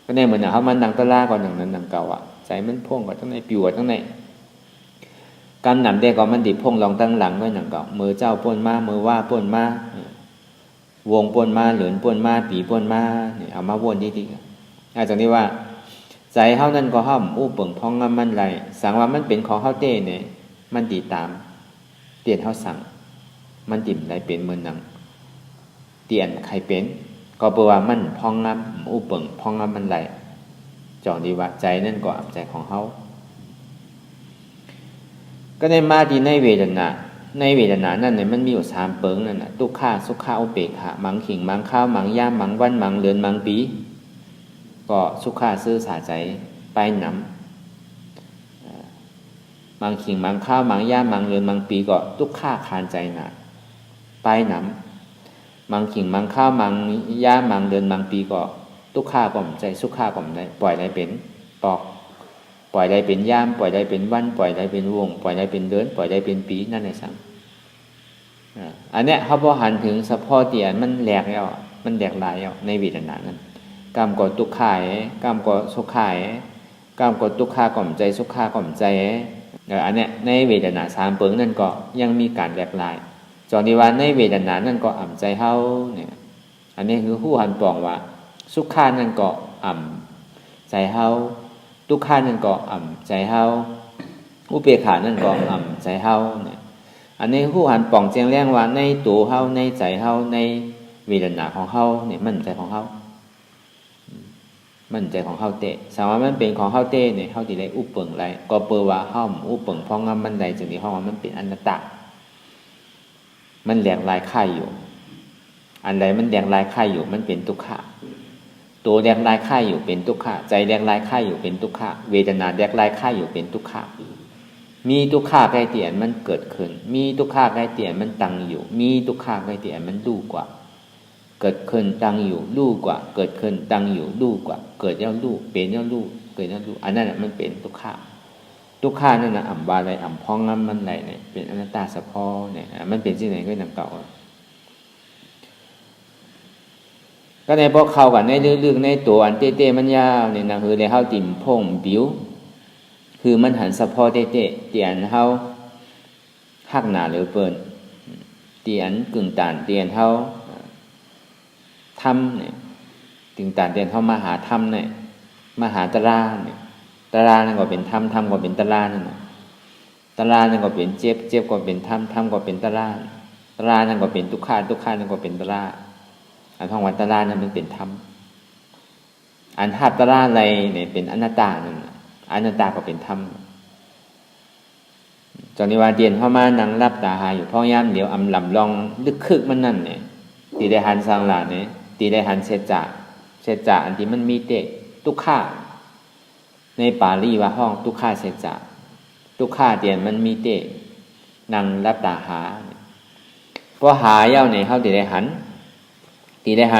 ก็ในเหมือนเขามันดังตะล่าก่อนหนังนั้นดังเก่าอ่ะใจมันพ่งกับทั้งในปิวกับทั้งในกำหนำได้ก็มันดิพ่งลองตั้งหลังไว้หนังเก่ามือเจ้าป่นมามือว่าป่นมาวงป่นมาเหลือนป่นมาปีป่นมาเนี่ยเอามาวนที่อาจารย์นี่ว่าใจเฮานั่นก็ห้อมอู้เปิงพองงำมันไหลสั่งว่ามันเป็นของเฮาเต้เนี่ยมันตีตามเตียนเฮาสั่งมันติ่มไหลเป็นเหมือนหนังเตียนใครเป็นก็แปลว่ามันพองงำอู้เปิงพองงำมันไหลจองดีว่าใจนั่นก็อับใจของเฮาก็ได้มาที่ในเวทนานั่นเนี่ยมันมีอยู่3เปิงนั่นน่ะทุกข้าสุขข้าอุเบกขามังขิงมังข้าวมังย่ามมังวันมังเดือนมังปีก็สุขข้าซื่อสาใจไปหนำมังขิงมังข้าวมังย่ามมังเดือนมังปีก็ทุกข้าคานใจหนาไปหนำมังขิงมังข้าวมังย่ามมังเดือนมังปีก็ทุกข้าก่อมใจสุขข้าก่อมได้ปล่อยได้เป็นปอกปล่อยได้เป็นย่ามปล่อยได้เป็นวันปล่อยได้เป็นวงปล่อยได้เป็นเดือนปล่อยได้เป็นปีนั่นแหละสั่งอันเนี้ยเขาพอหันถึงสะพอเตียนมันแหลกแล้วมันแหลกหลายแล้วในวิญญาณนั้นกรรมก่อทุกข์ขายกรรมก่อสุขขายกรรมก่อทุกข์ข่อมใจสุขข่อมใจอันเนี้ยในเวทนา3เปิงนั่นก็ยังมีการแหลกหลายจอนิวานในเวทนานั่นก็อ่ำใจเฮาเนี่ยอันนี้คือผู้หันปองว่าสุขข่านั่นก็อ่ำใจเฮาทุกข์นั่นก็อ่ำใจเฮาอุเบกขานั่นก็อ่ำใจเฮาเนี่ยอันนี้ผู้หันป่องแจงแรงว่าในตัวเฮาในใจเฮาในเวทนาของเฮาเนี่ยมันใจของเฮามันใจของเฮาเตะสามารถมันเป็นของเฮาเตะเนี่ยเฮาสิได้อุปเปิงไรก็เปว่าเฮาอุปเปิงพองงำมันใดจึงที่เฮาว่ามันเป็นอนัตตามันแหลกลายค่ายอยู่อันใดมันแหลกลายค่ายอยู่มันเป็นทุกขะตัวแหลกลายค่ายอยู่เป็นทุกขะใจแหลกลายค่ายอยู่เป็นทุกขะเวทนาแหลกลายค่ายอยู่เป็นทุกขะมีทุกข้าใกล้เตียนมันเกิดขึ้นมีทุกข้าใกล้เตียนมันตั้งอยู่มีทุกข้าใกล้เตียนมันลู่กว่าเกิดขึ้นตั้งอยู่ลู่กว่าเกิดขึ้นตั้งอยู่ลู่กว่าเกิดแล้วลู่เป็นแล้วลู่เกิดแล้วลู่อันนั้นมันเป็นทุกข้านั่นน่ะอ่ำบาอะไรอ่ำพองงำมันไหลเนี่ยเป็นอนัตตาสะพอเนี่ยมันเป็นที่ไหนก็นำเก่าก็ในพวกเขากันในลึกๆในตัวอันเต้ๆมันยาวเนี่ยนะคือในเฮาติ่มพงบิ้วคือมันหันสะพอเตะเตียนเฮาหักหนาหรือเปิ้นเตียนกึ่งตานเตียนเฮา ธรรมเนี่ยถึงต่างเดียนเข้ามาหาธรรมเนี่ยมาหาตราเนี่ยตรานั่นก็เป็นธรรมธรรมก็เป็นตรานั่นน่ะตรานั่นก็เป็นเจ็บเจ็บก็เป็นธรรมธรรมก็เป็นตราตรานั่นก็เป็นทุกข์ทุกข์นั่นก็เป็นตราอันท่องว่าตรานั่นมันเป็นธรรมอันธาตุตราอะไรเนี่ยเป็นอนัตตานั่นอนัตตาก็เป็นธรรมจนในวันเดียนเข้ามานั่งรับตาหาอยู่พ่อย่ามเดี๋ยวอำลำลองลึกคึกมันนั่นเนี่ยตีได้หันสังหลาเนี่ยตีได้หันเสจอันที่มันมีเตะทุกข้าในปาลีว่าห้องทุกข้าเสจทุกข้าเดียนมันมีเตะนั่งรับตาหาพอหาเย้าเนี่ยเขาตีได้หั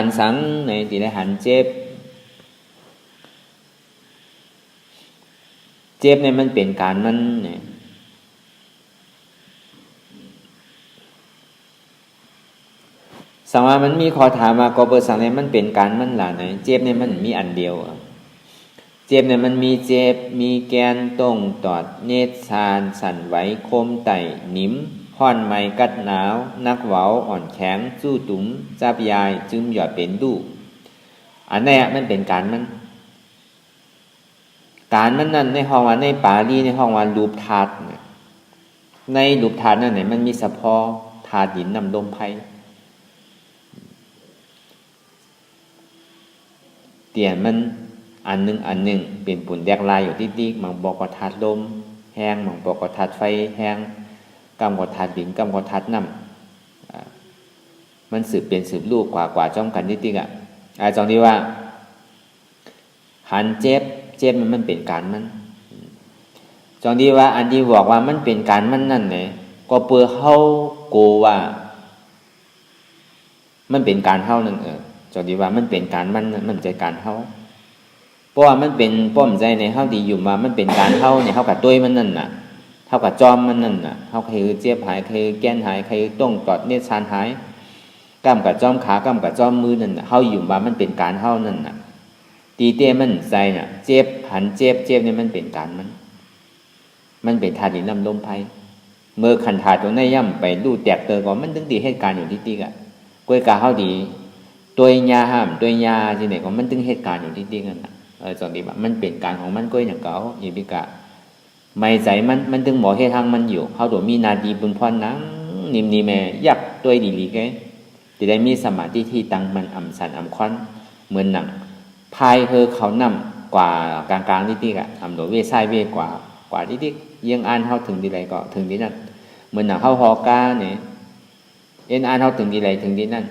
นสังเนี่ยตีได้หันเจ็บเนี่ยมันเป็นการมันเนี่ยสังว่ามันมีขอถามว่ากบสังเนี่ยมันเป็นการมันหล่ะไหนเจ็บเนี่ยมันมีอันเดียวเจ็บเนี่ยมันมีเจ็บมีแกนต้งตอดเนตรชานสั่นไหวโคมไต่หนิมห้อนไม้กัดหนาวนักเว้าอ่อนแข็งสู้ตุ๋มจับยายจึงหยอดเป็นดูอันนี้มันเป็นการมันนั่นในห้องว่าในปาลีในห้องว่ารูปธาตุในรูปธาตุนั่นไหนมันมีเฉพาะธาตุดินน้ำลมไฟเตียนมันอันหนึ่งเป็นปุ่นแดกลายอยู่ติ๊กๆบางบอกว่าธาตุลมแห้งบางบอกว่าธาตุไฟแห้งกำว่าธาตุดินกำว่าธาตุน้ำมันสืบเป็นสืบลูกกว่าจ้องกันติ๊กๆจองที่ว่าหันเจ็บมันเป็นการมันจองที่ว่าอันที่บอกว่ามันเป็นการมันนั่นเนี่ยก็เปื่อเฮาโกว่ามันเป็นการเฮานั่นจองที่ว่ามันเป็นการมันใจการเฮาเพราะว่ามันเป็นป้อมใจในเฮาดีอยู่มามันเป็นการเฮาเนี่ยเฮากับตัวมันนั่นน่ะเฮากับจอมมันนั่นน่ะเฮาคือเจ็บหายคือแก้นหายคือต้องตอดเนตรชานหายกำกับจอมขากำกับจอมมือนั่นน่ะเฮาอยู่มามันเป็นการเฮานั่นน่ะตีเต้มันใจน่ะเจ็บหันเจ็บเนี่ยมันเป็นการมันเป็นธาตุดินน้ำลมไฟเมื่อขันธาตุตรงนั้นย่ำไปดูแตกเตอก่อนมันถึงตีเหตุการณ์อยู่ที่กวยกาเฮาดีตัวยาห้ามตัวยาที่ไหนก็มันถึงเหตุการณ์อยู่ที่กันน่ะจอดีว่ามันเป็นการของมันกวยอย่างเก่าอย่าพิกะไม่ใจมันถึงหมอเหตุทางมันอยู่เฮาโดมีนาดีบุญพรนังนิมนีแม่ยักตัวดีๆแกจะได้มีสมาธิที่ตั้งมันอ่ำสันอ่ำควันเหมือนหนังพายเขานำกว่ากลางที่อำโดเวไส้เวกว่าที่ยังอ่านเฮาถึงที่ไรก็ถึงที่นั่นเหมือนหนังเฮาฮอกาเนี่ยอ่านเฮาถึงที่ไรถึงที่นั่น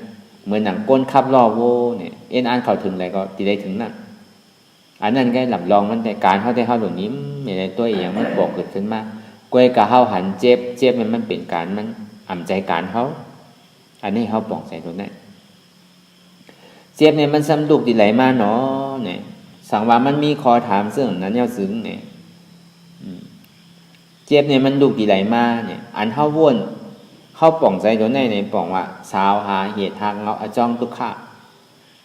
เหมือนหนังก้นขับล้อโวเนี่ยอ่านเขาถึงไรก็ที่ไรถึงนั่นอันนั้นแค่หลับรองมันแต่การเฮาได้เฮาหลุดนิ้มในตัวอย่างมันบอกเกิดขึ้นมากวยกับเฮาหันเจ็บมันเป็นการมันอ่ำใจการเฮาอันนี้เฮาปองใจตัวนั้นเจ็บเนี่ยมันซ้ำลูกที่ไหลมาเนาะเนี่ยสังว่ามันมีคอถามซึ่งนั้นเย้าซึ้งเนี่ยเจ็บเนี่ยมันลูกที่ไหลมาเนี่ยอันเฮาวนเฮาป่องใจตัวนั้นเนี่ยป่องว่าสาวหาเหตุทางเงาอจ้องทุกข์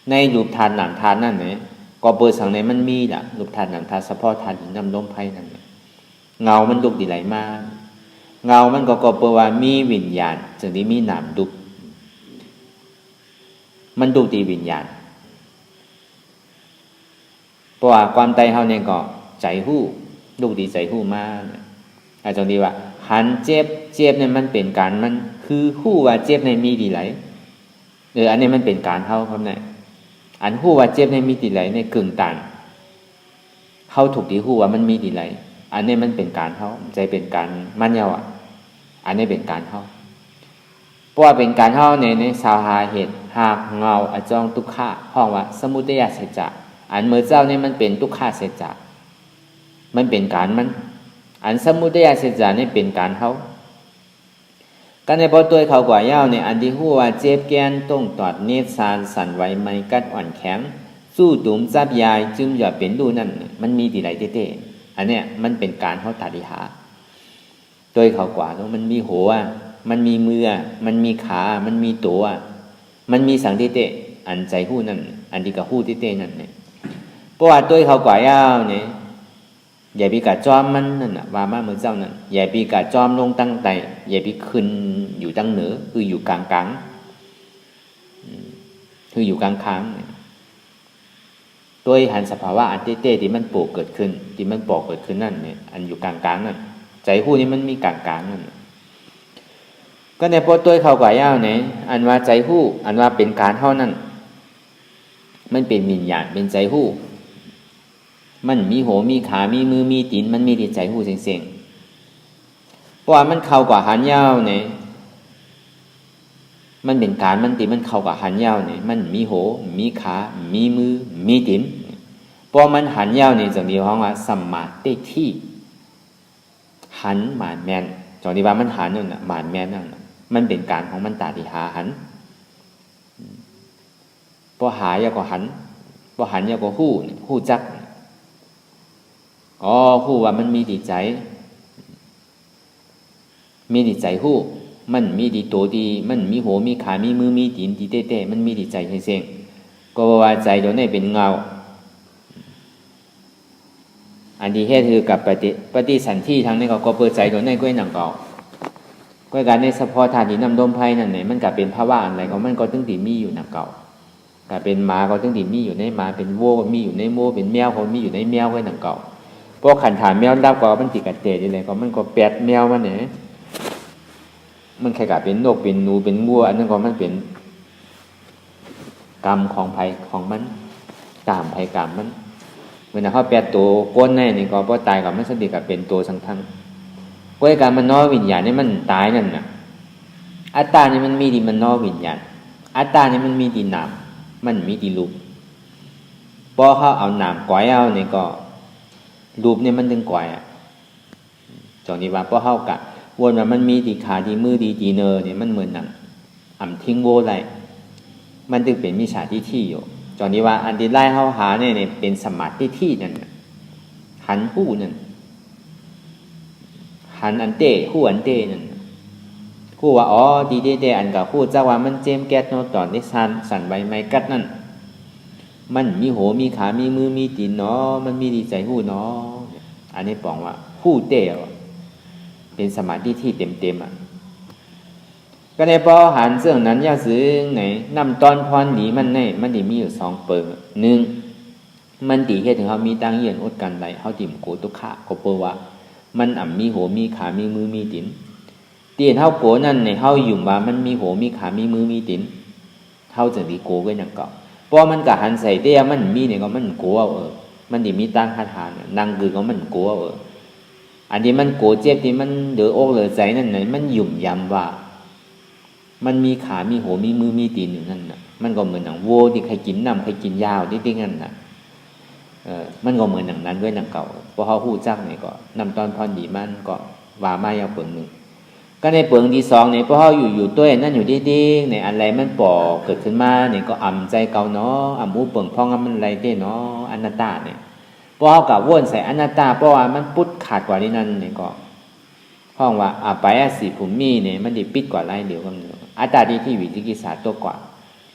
ในรูปทานหนังทานนั่นเนี่ยก็เปิดสังในมันมีล่ะรูปทานหนังทานเฉพาะทานน้ำลมไฟนั่นเงามันลูกที่ไหลมาเงามันก็เปิดว่ามีวิญญาณจึงที่มีนามดุกมันดูตีวิญญาณเพราะว่าความใจเฮาเนี่ยก็ใจหู้ดูดีใจหู้มากอาจารย์ดีว่าหันเจ็บเนี่ยมันเป็นการมันคือหู้ว่าเจ็บในมีดีไหลอันนี้มันเป็นการเฮาครับเนี่ยอันหู้ว่าเจ็บในมีดีไหลในกึ่งต่างเฮาถูกดีหู้ว่ามันมีดีไหลอันนี้มันเป็นการเฮาใจเป็นการมันเยาอันนี้เป็นการเฮาเพราะว่าเป็นการเฮาในสาวหาเหตุหากเงาอจองทุกขะห้องว่าสมุทัยเสจจะอันเมื่อเจ้าเนี่ยมันเป็นทุกขะเสจจะมันเป็นการมันอันสมุทัยเสจจะนี่เป็นการเฮาก็ในพอตัวเขากว่าเย้าเนี่ยอันที่ฮู้ว่าเจ็บแกนต้องตอดเนตรสานสั่นไหวไม้กัดอ่อนแข็งสู้ตุ่มจับยายจึงอย่าเป็นดูนั่นมันมีที่ไหนเต้อันเนี้ยมันเป็นการเฮาตัดดิหาตัวเขากว่าเนาะมันมีหัวมันมีมือมันมีขามันมีตัวมันมีสังทิเตอันใจหู้นั่นอันที่กับหู้ทิเตนั่นเนี่ยเพราะว่าตัวเขากว่ายาวเนี่ยอย่าปีกะจอมมันนั่นน่ะว่ามาเมื่อเจ้านั่นอย่าปีกะจอมลงตั้งไตอย่าปีขึ้นอยู่ตั้งเหนือคืออยู่กลาง คืออยู่กลางๆด้วยหันสภาวะอันเต้ๆที่มันโปรเกิดขึ้นที่มันปอกเกิดขึ้นนั่นเนี่ยอันอยู่กลางๆนั่นใจหู้นี่มันมีกลางๆนั่นก็ในพอตัวเขากว่าย่าวเนี่ยอันว่าใจหู้อันว่าเป็นการเท่านั้นมันเป็นวิญญาณเป็นใจหู้มันมีหัวมีขามีมือมีตีนมันมีใจหู้เสียงๆเพราะว่ามันเข้ากว่าหันยาวเนี่ยมันเป็นการมันตีมันเข้ากับหันยาวเนี่ยมันมีหัวมีขามีมือมีตีนพอมันหันยาวเนี่ยจะมีคำว่าสัมมาทิฏฐิหันหมานแมนจอดีว่ามันหันนั่นน่ะหมานแมนนั่นน่ะมันเป็นการของมันตาที่หาหันพอหายาก็หันพอหันยาก็หู้จักอ๋อหู้ว่ามันมีดีใจมีดีใจหู้มันมีดีโตดีมันมีหัวมีขามีมือมีตีนดีเต้ๆมันมีดีใจเสียงก็ว่าใจตัวนี้เป็นเงาอันที่เหตุคือกับปฏิสันธิทางนี้ก็เปิดใจตัวนี้ก็หนังเก่าก็การในเฉพาะธาตุน้ำลมไฟนั่นเนี่ยมันก็เป็นภาวะอะไรของมันก็ตึงตีมีอยู่หนังเก่าก็เป็นหมาก็ตึงตีมีอยู่ในหมาเป็นวัวก็มีอยู่ในวัวเป็นแมวก็มีอยู่ในแมวก็หนังเก่าพอขันถามแมวรับก็มันติดกัดเตะอะไรก็มันก็แปดแมวมันเนี่ยมันแค่กับเป็นนกเป็นหนูเป็นวัวอันนั้นก็มันเป็นกรรมของภัยของมันกรรมภัยกรรมมันเวลาเขาแปดตัวก้นในนี่ก็พอตายกับมันสติกับเป็นตัวสังทั้งก้อยการมันน้อวิญญาณนี่มันตายนั่นน่ะอัตตานี่มันมีดีมันน้อวิญญาณอัตตานี่มันมีดีนามมันมีดีรูปพอเขาเอานามก้อยเอานี่ก็รูปนี่มันดึงก้อยอ่ะจงนี้ว่าพอเขากะวนว่ามันมีดีขาดีมือดีเนอเนี่ยมันเหมือนหนังอ่ำทิ้งโวไรมันจึงเป็นมิจฉาทิฏฐิอยู่จนนี้ว่าอันที่ไล่เข้าหาเนี่ยเป็นสมาธิที่นั่นหันหู้นั่นหันอันเต้หู้อันเต้นั่นหู้ว่าอ๋อดีเต้อันกับหู้เจ้าว่ามันเจมแก๊สโนตอนนี้สั่นใบไม้กัดนั่นมันมีหัวมีขามีมือมีตีนเนาะมันมีดีใจหู้เนาะอันนี้ปองว่าหู้เต้เป็นสมาธิที่เต็มอ่ะก็ในพอหันเสื่องนั้นยาซื้อไหนนำตอนพรหนีมันดีมีอยู่สองเปิงหนึ่งมันตีเหตุถึงเขามีตั้งเยียนอดกันไหลเขาติ่มโกตุขะก็เปว่ามันมีหัวมีขามีมือมีตีนตีนเท่าโกนั่นในเท่าหยุ่มว่ามันมีหัวมีขามีมือมีตีนเท่าจะดีโกไว้อย่างเก่าพอมันกะหันใส่เตี้ยมันมีเนี่ยก็มันโกมันดีมีตั้งคาถานั่งคือก็มันโกอันที่มันโกเจ็บที่มันเดือดอกเหลือใจนั่นไหนมันหยุ่มยำว่ามันมีขามีหัวมีมือมีตีนอยู่นั่นน่ะมันก็เหมือนหนังวัวที่ใครกินน้ำใครกินยาวที่นั่นน่ะมันก็เหมือนหนังนั้นด้วยหนังเก่าพอเขาหู้จักเนี่ยก็นำตอนพรดีมันก็ว่ามาเอาเปิงหนึ่งก็ในเปิงที่สองเนี่ยพอเขาอยู่ตัวนั่นอยู่ดีๆเนี่ยอะไรมันปอเกิดขึ้นมาเนี่ยก็อ่ำใจเก่าเนาะอ่ำหูเปิงพองมันไรเต้เนาะอนัตตาเนี่ยพอเขากับวนใส่อนัตตาเพราะว่ามันปุ๊ดขาดกว่านี้นั่นเนี่ยก็ห้องว่าไปสิภูมิเนี่ยมันดีปิดกว่าไรเดียวกันเดียวอัตตาที่วิจิกิจฉาตัวกว่า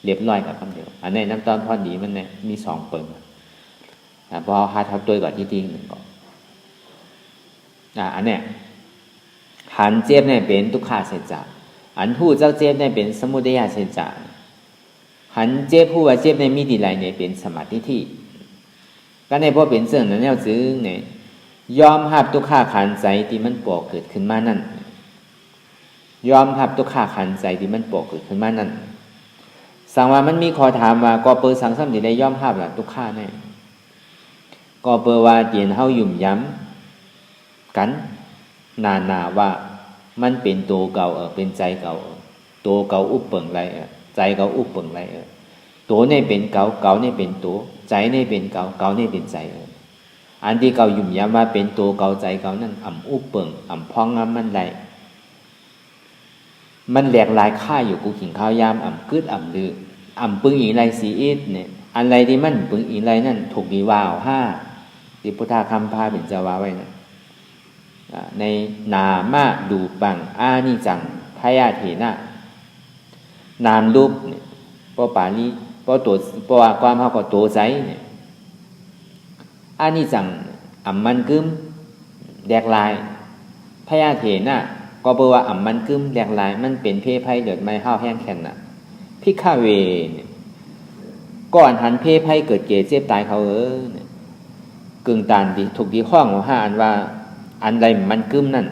เรียบร้อยกับคำเดียวอันนี้น้ำตอนพอดีมันเนี่ยมีสองเปิงพอหาทับตัวก่อนที่หนึ่งก่อนอันเนี้ยหันเจ็บเนี่ยเป็นทุกขาเสียจากอันหู้เจ้าเจ็บเนี่ยเป็นสมุทัยเสียจากหันเจ็บผู้ว่าเจ็บเนี่ยมีดีไรเนี่ยเป็นสมาธิที่ก็ในพอเป็นเสื่องนั้นแล้วซื้อเนี่ยยอมหับทุกขาขันใจที่มันปอกเกิดขึ้นมานั่นยอมหับทุกขาขันใจที่มันปอกเกิดขึ้นมานั่นสังว่ามันมีขอถามว่าก็เปิดสังสัมที่ได้ยอมหับล่ะทุกขาเนี่ยก็เปิดว่าเตียนเฮาหยุ่มย้ำกันนาว่ามันเป็นตัวเก่าเป็นใจเก่าตัวเก่าอุปเปิงไรใจเก่าอุปเปิงไรตัวนี่เป็นเก่านี่เป็นตัวใจนี่เป็นเก่านี่เป็นใจอันที่เก่าหยุ่มย้ำว่าเป็นตัวเก่าใจเก่านั่นอุปเปิงพองมันไรมันแหลกลายค่าอยู่กูขิงข้าวยามกึดลือปึงอีไรสีอิดเนี่ยอะไรที่มันปึงอีไรนั่นถูกดีวาวห้าที่พุทธคำพาเป็นจะว่าไว้นะในนามาดูปังอานิจังพยาเถนะนามรูปเนี่ยพอป่านี้พอตัวพอความเขาก็ตัวใจเนี่ยอานิจังมันกึมแดกลายพยาเถนะก็เปว่ามันกึมแดกลายมันเป็นเพศภัยเดือดไม่ห้าวแห้งแข็งน่ะพิฆาเวเนี่ย ก็อันหันเพศไพ่เกิดเกเจ็บตายเขากึ่งตานที่ถูกที่ห้องของห้าอันว่าอันใดมันกึ้มนั่น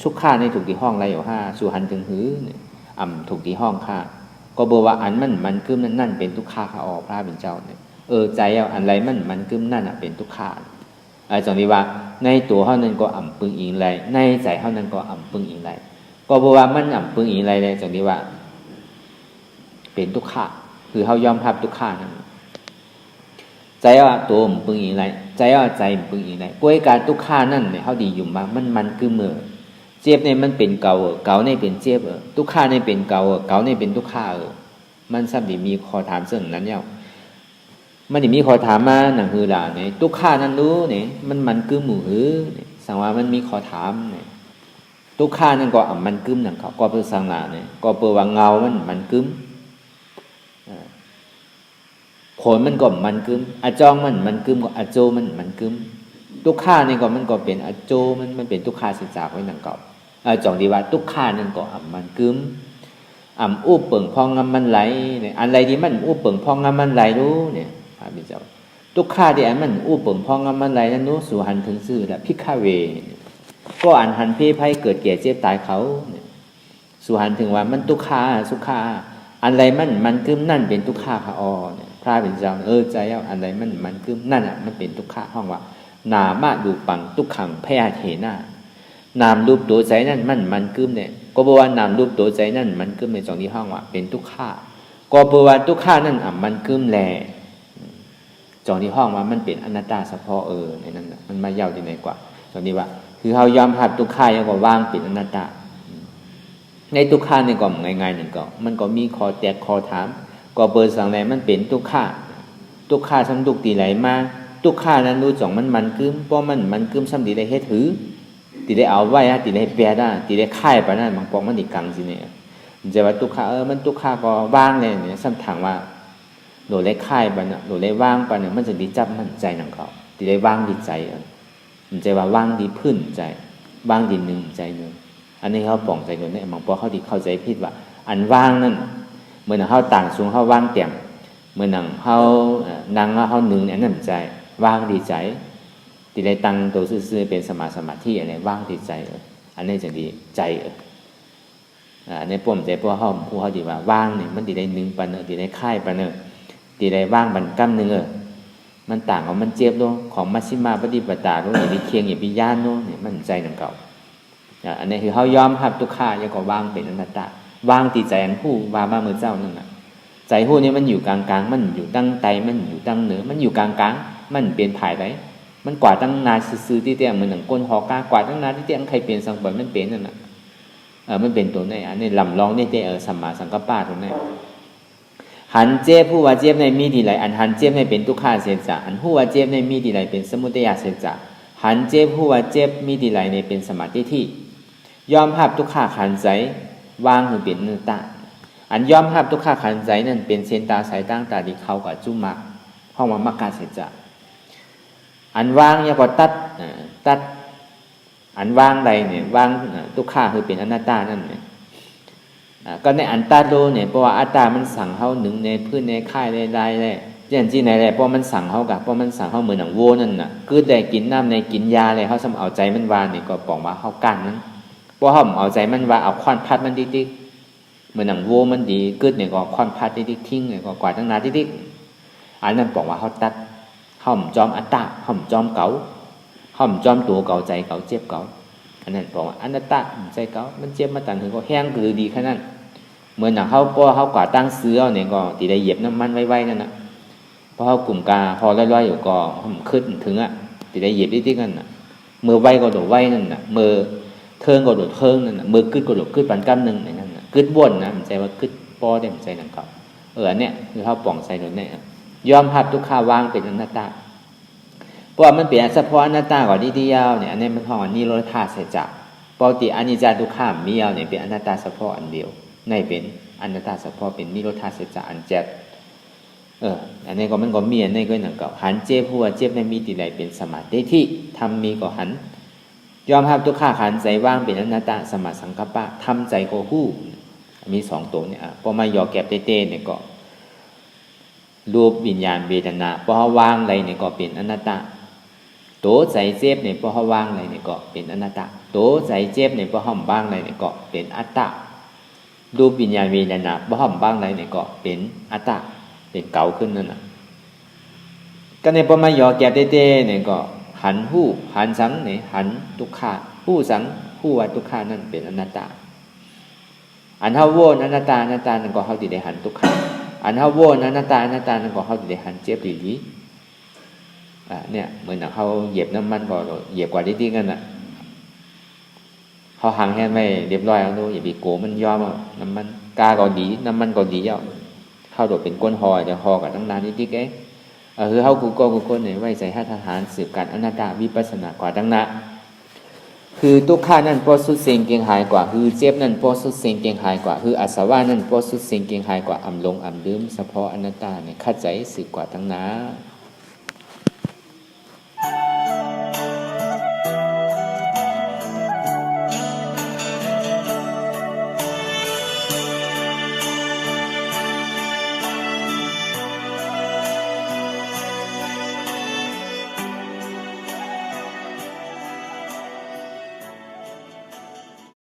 ชุกข้าในถูกที่ห้องไรอยู่ห้าสู่หันถึงหือถูกที่ห้องข้าก็บอกว่าอันมันกึ้มนั่นเป็นทุกข้าข้าออกพระเป็นเจ้าเนี่ยใจเอาอันไรมันกึ้มนั่นเป็นทุกข้าจังนี้ว่าในตัวเฮานั้นก็ปึงอิงไรในใจเฮานั้นก็ปึงอิงไรก็บอกว่ามันปึงอิงไรเลยจังนี้ว่าเป็นทุกข้าคือเฮายอมรับทุกข้านั้นใจว่าตัวปึงอิงไรใจว่าใจปึงอิงไรป่วยการทุกข้านั่นเนี่ยเฮาดีอยู่มามันกึ้มเจ็บเนี่ยมันเป็นเก่าเก่าเนี่ยเป็นเจ็บทุกข้าเนี่ยเป็นเก่าเก่าเนี่ยเป็นทุกข้ามันซ้ำดีมีขอถามซึ่งนั้นเนี่ยมันจะมีขอถามมาหนังฮือหล่าเนี่ยทุกข้านั้นรู้เนี่ยมันกึ้มหมู่หือเนี่ยสังว่ามันมีขอถามเนี่ยทุกข้านั้นก็มันกึ้มหนังเขาก็เพื่อสังหล่าเนี่ยก็เพื่อว่าเงามันกึ้มผลมันก็มันกึ้มอาจองมันกึ้มก็อาโจมันกึ้มทุกข้านี่ก็มันก็เป็นอาโจมันเป็นทุกข้าสิจากไว้หนังเก่าจองดีว่าทุกข้านั่นก็มันกึ้มอู้เปิงพองงำมันไหลเนี่ยอันไรที่มันอู้เปิงพองงำมันไหลรู้เนี่ยพระบิดาทุกข้าที่อันมันอู้เปิงพองงำมันไหลนั่นนู้สู่หันถึงซื่อและพิฆาเวก็อันหันเพศไพ่เกิดแก่เจ็บตายเขาเนี่ยสู่หันถึงว่ามันทุกข้าสุขาอันไรมันกึ้มนั่นเป็นทุกข้าค่ะเนี่ยพระบิดาใจเอาอันไรมันกึ้มนั่นมันเป็นทุกข้าห้องว่านามะดูปังทุกขังพยาเถนะนามรูปตัวใจนั่นมันกึ้มเนี่ยก็บอกว่านามรูปตัวใจนั่นมันกึ้มในสองที่ห้องว่าเป็นทุกข้าก็บอกว่าทุกข้านั่นมันกึ้มแลสองที่ห้องว่ามันเป็นอนัตตาเฉพาะในนั้นมันมาเย่าที่ไหนกว่าสองที่ว่าคือเขายอมรับทุกข้ายังก็ว่างเป็นอนัตตาในทุกข้าเนี่ยก็ง่ายๆหนึ่งก็มันก็มีคอแตกคอถามก็เปิดสังแลมันเป็นทุกข้าซ้ำทุกตีไหลมาทุกข้านั้นรู้จ่องมันกึ้มเพราะมันกึ้มซ้ำตีได้เฮ็ดถือตีได้เอาไว้ตีได้แปรได้ตีได้ค่ายไปนั่นบางปองมันอีกกังสิเนี่ยจะว่าทุกข้ามันทุกข้าก็ว่างเลยเนี่ยซ้ำถามว่าโดดได้ค่ายไปเนี่ยโดดได้ว่างไปเนี่ยมันจะดีจับมันใจหนังเขาตีได้ว่างดีใจมันจะว่าว่างดีพื้นใจว่างดีหนึ่งใจหนึ่งอันนี้เขาป่องใจโดนเนี่ยบางปองเขาดีเข้าใจผิดว่าอันว่างนั่นเหมือนเขาต่างสูงเขาว่างเตี่ยมเหมือนเขานั่งเขาหนึ่งอันนั้นใจว่างดีใจตีได้ตั้งตัวซื่อๆเป็นสมาธิอะไรว่างดีใจอันนี้จะดีใจอันนี้ปุ่มใจพวกเขาผู้เขาดีว่าว่างเนี่ยมันตีได้หนึ่งปันตีได้ค่ายปันตีได้ว่างบันกั้มหนึ่งมันต่างของมันเจ็บด้วยของมัชฌิมาปฏิปทาด้วยอย่างที่เคียงอย่างพิญญาณด้วยเนี่ยมันใจหนังเก่าอันนี้คือเขายอมรับทุกข้ายังก็ว่างเป็นอนัตตาว่างตีใจอันผู้ว่ามาเมื่อเจ้านั่นใจผู้นี้มันอยู่กลางๆมันอยู่ตั้งใจมันอยู่ตั้งเหนือมันอยู่กลางๆมันเปลี่ยนถ่ายได้มันกว่าตั้งนานซื้อที่เตี้ยเหมือนหนังก้นหอกากว่าตั้งนานที่เตี้ยใครเปลี่ยนสังเบมันเปลี่ยนนั่นมันเป็นตัวไหนอันนี้ลำลองนี่เตี้ยสัมมาสังกัปปะตัวไหนหันเจ็บผู้ว่าเจ็บในมีดีไหลอันหันเจ็บในเป็นทุกข้าเสียจ่าอันผู้ว่าเจ็บในมีดีไหลเป็นสมุทัยเสียจ่าหันเจ็บผู้ว่าเจ็บมีดีไหลในเป็นสมาธิที่ยอมรับทุกข้าขันใจวางหรือเป็นเนื้อตาอันยอมรับทุกข้าขันใจนั่นเป็นเส้นตาสายตั้งตาดีเขากับจุมักห้องมักกาเสียจ่าอันว่างเนี่ยก็ตัดอันว่างใดเนี่ยว่างทุกข้าคือเป็นอนัตตานั่นเนี่ยก็ในอันตาโลเนี่ยเพราะว่าอัตตามันสั่งเขาหนึ่งในพื้นในค่ายในใดเลยอย่างที่ไหนเลยเพราะมันสั่งเขากับเพราะมันสั่งเขาเหมือนหนังวัวนั่นน่ะคือได้กินน้ำในกินยาเลยเขาสมเอาใจมันวานเนี่ยก็บอกว่าเขากันนั้นเพราะเขาเอาใจมันว่าเอาควันพัดมันติ๊กเหมือนหนังวัวมันดีกึดเนี่ยก็ควันพัดติ๊กทิ้งเนี่ยก็กวาดตั้งนานติ๊กอันนั้นบอกว่าเขาตัดห่อมจอมอัตตาห่อมจอมเก๋าห่อมจอมตัวเก๋าใจเก๋าเจ็บเก๋าอันนั้นบอกว่าอนัตตาใจเก๋ามันเจ็บมาตันถึงก็แห้งคือดีแค่นั้นเหมือนหนังเขาก็เขากว่าตั้งเสื้อเนี่ยก็ตีได้เหยียบน้ำมันไว้นั่นนะเพราะเขากลุ่มกาพอลอยๆอยู่ก็ขึ้นถึงตีได้เหยียบติ๊กนั่นน่ะมือไว้ก็โดดไว้นั่นน่ะมือเทิงก็โดดเทิงนั่นน่ะมือกึดก็โดดกึดปันกั้มหนึ่งนั่นน่ะกึดบ่นนะมันใจว่ากึดปอได้มันใจหนังเก่าอันเนี้ยคือเขาป่องใจโดนเนี่ยยอมรับทุกข้าวางเป็นอนัตตาเพราะมันเปลี่ยนเฉพาะอนัตตาก่อนที่ยาวเนี่ยอันนี้มันห้องนิโรธาเสจักปกติอนิจจทุกขังมียาวเนี่ยเป็นอนัตตาเฉพาะอันเดียวในเป็นอนัตตาเฉพาะเป็นนิโรธาเสจักอันเจ็บอันนี้ก็มันก็มีอันนี้ก็หนังเก่าหันเจ็บหัวเจ็บในมีติไหลเป็นสมาธิที่ทำมีก็หันยอมรับทุกข้าขันใจว่างเป็นอนัตตาสมาสังกัปปะทำใจก็หู้มีสองตัวเนี่ยพอมายอแก็บเต้ๆเนี่ยก็ รูปวิญญาณเวทนาพอเฮาวางอะไรเนี่ยก็เป็นอนัตตาโตใจเจ็บเนี่ยพอเฮาวางอะไรเนี่ยก็เป็นอนัตตาโตใจเจ็บเนี่ยพอเฮาบ้างอะไรเนี่ยก็เป็นอัตตารูปวิญญาณเวทนาพอเฮาบ้างอะไรเนี่ยก็เป็นอัตตาเป็นเก่าขึ้นนั่นน่ะก็ในพอมายอแก่เต้ๆเนี่ยก็หันหู้หันสังเนี่ยหันทุกขาหู้สังหู้ว่าทุกขานั่นเป็นอนัตตาอันเฮาโวอนัตตาอนัตตานั่นก็เฮาสิได้หันทุกขาอันเฮาโวอนัตตาอนัตตานั่นก็เฮาสิได้หันเจ็บอีหลีเนี่ยเหมือนเขาเหยียบน้ำมันก็เหยียบกว่าที่กันน่ะเขาหังให้ไม่เรียบร้อยแล้วอย่าไปโกมันยอมน้ำมันกาก็ดีน้ำมันก็ดีอ่ะเข้าโดดเป็นก้นหอยจะหอกับตั้งนานที่แกคือเขากูก็เนี่ยไว้ใส่ให้ทหารสืบการอนัตตาวิปัสสนากว่าตั้งนานคือทุกข้านั่นพอสุดเสียงเกียงหายกว่าคือเจ็บนั่นพอสุดเสียงเกียงหายกว่าคืออาสวะนั่นพอสุดเสียงเกียงหายกว่าอำลงอำลืมเฉพาะอนัตตาเนี่ยเข้าใจสืบกว่าตั้งนาน